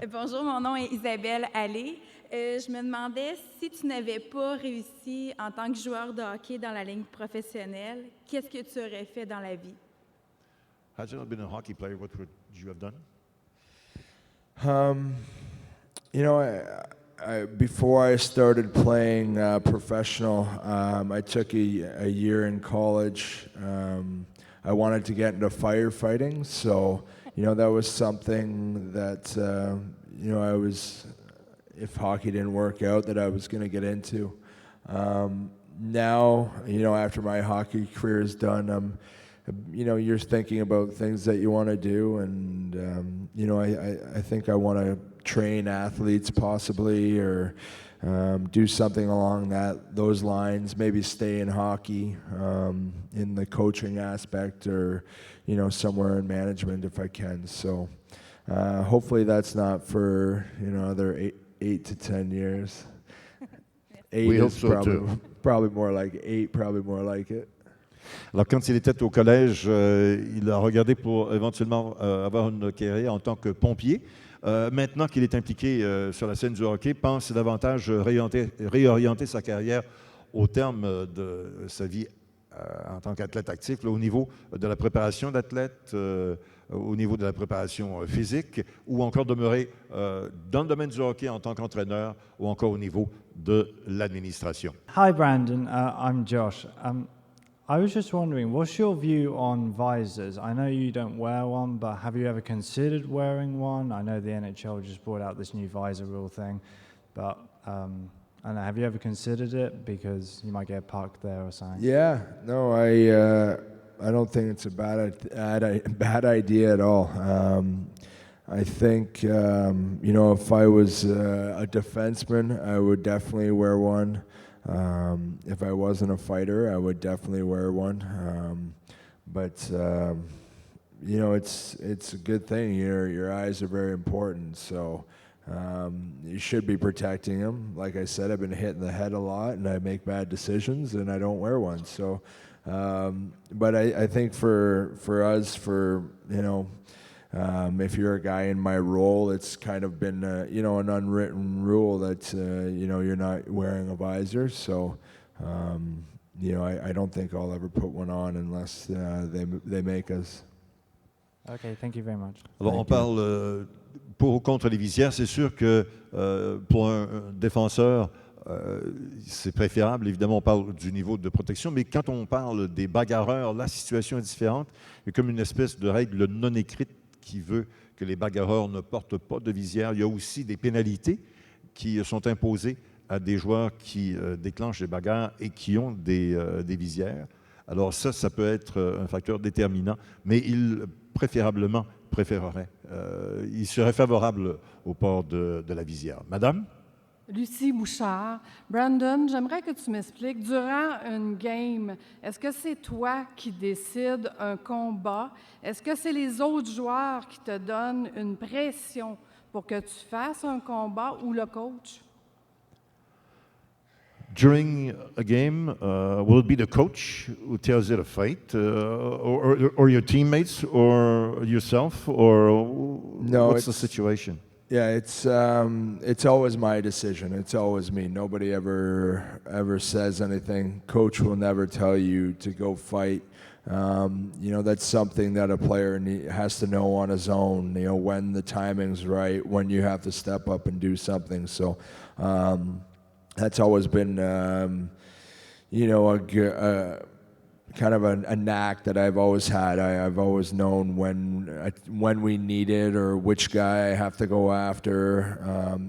Bonjour, mon nom est Isabelle Allé. Je me demandais si tu n'avais pas réussi en tant que joueur de hockey dans la ligne professionnelle, qu'est-ce que tu aurais fait dans la vie? Had you not been a hockey player, what would you have done? You know, before I started playing professional, I took a year in college. I wanted to get into firefighting, so you know that was something that you know I was, if hockey didn't work out, that I was going to get into. Now, you know, after my hockey career is done, you know, you're thinking about things that you want to do, and you know, I think I want to train athletes possibly, or do something along those lines. Maybe stay in hockey, in the coaching aspect, or you know, somewhere in management if I can. So hopefully that's not for, you know, another 8 to 10 years. 8 We hope is so probably more like 8, probably more like it. Alors, quand il était au collège, il a regardé pour éventuellement avoir une carrière en tant que pompier. Maintenant qu'il est impliqué sur la scène du hockey, pense davantage réorienter sa carrière au terme de sa vie en tant qu'athlète actif, là, au niveau de la préparation d'athlètes, au niveau de la préparation physique, ou encore demeurer dans le domaine du hockey en tant qu'entraîneur, ou encore au niveau de l'administration. Hi, Brandon. I'm Josh. I was just wondering, what's your view on visors? I know you don't wear one, but have you ever considered wearing one? I know the NHL just brought out this new visor rule thing, but I don't know, have you ever considered it? Because you might get parked there or something. Yeah, no, I don't think it's a bad idea at all. I think, if I was a defenseman, I would definitely wear one. If I wasn't a fighter, I would definitely wear one. But it's a good thing. Your eyes are very important, so you should be protecting them. Like I said, I've been hit in the head a lot, and I make bad decisions, and I don't wear one. So, but I think for us, if you're a guy in my role, it's kind of been an unwritten rule that you're not wearing a visor. So. I don't think I'll ever put one on unless they make us. Okay, thank you very much. Alors, on parle pour ou contre les visières. C'est sûr que pour un défenseur, c'est préférable. Évidemment, on parle du niveau de protection, mais quand on parle des bagarreurs, la situation est différente. Il y a comme une espèce de règle non écrite qui veut que les bagarreurs ne portent pas de visière. Il y a aussi des pénalités qui sont imposées à des joueurs qui déclenchent des bagarres et qui ont des visières. Alors ça peut être un facteur déterminant, mais il préférerait, il serait favorable au port de la visière. Madame? Lucie Bouchard. Brandon, j'aimerais que tu m'expliques, durant une game, est-ce que c'est toi qui décides un combat? Est-ce que c'est les autres joueurs qui te donnent une pression pour que tu fasses un combat ou le coach? During a game, will it be the coach who tells you to fight, or your teammates, or yourself, or what's the situation? Yeah, it's always my decision. It's always me. Nobody ever says anything. Coach will never tell you to go fight. That's something that a player has to know on his own. When the timing's right, when you have to step up and do something. So. That's always been, kind of a knack that I've always had. I've always known when we need it or which guy I have to go after.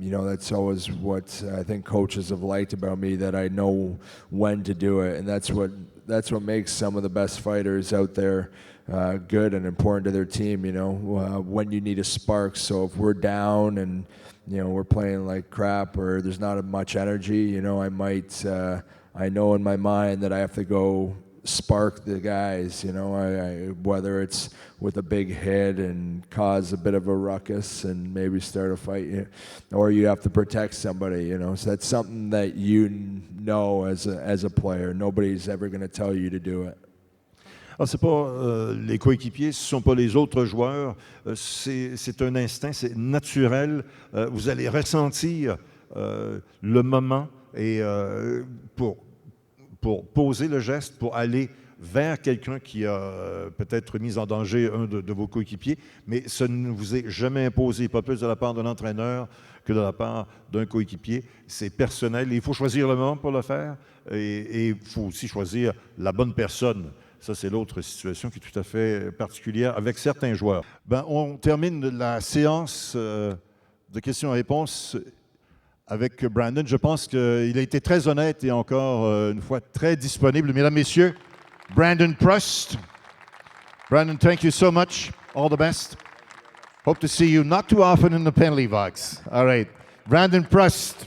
That's always what I think coaches have liked about me, that I know when to do it, and that's what makes some of the best fighters out there good and important to their team. When you need a spark. So if we're down and we're playing like crap or there's not much energy, I know in my mind that I have to go spark the guys, whether it's with a big hit and cause a bit of a ruckus and maybe start a fight, or you have to protect somebody, so that's something that as a player. Nobody's ever going to tell you to do it. Alors, ce n'est pas les coéquipiers, ce ne sont pas les autres joueurs, c'est un instinct, c'est naturel. Vous allez ressentir le moment et pour poser le geste, pour aller vers quelqu'un qui a peut-être mis en danger un de vos coéquipiers, mais ça ne vous est jamais imposé, pas plus de la part d'un entraîneur que de la part d'un coéquipier. C'est personnel, il faut choisir le moment pour le faire et il faut aussi choisir la bonne personne. Ça, c'est l'autre situation qui est tout à fait particulière avec certains joueurs. On termine la séance de questions-réponses avec Brandon. Je pense qu'il a été très honnête et encore une fois très disponible. Mesdames, Messieurs, Brandon Prust. Brandon, thank you so much. All the best. Hope to see you not too often in the penalty box. All right. Brandon Prust.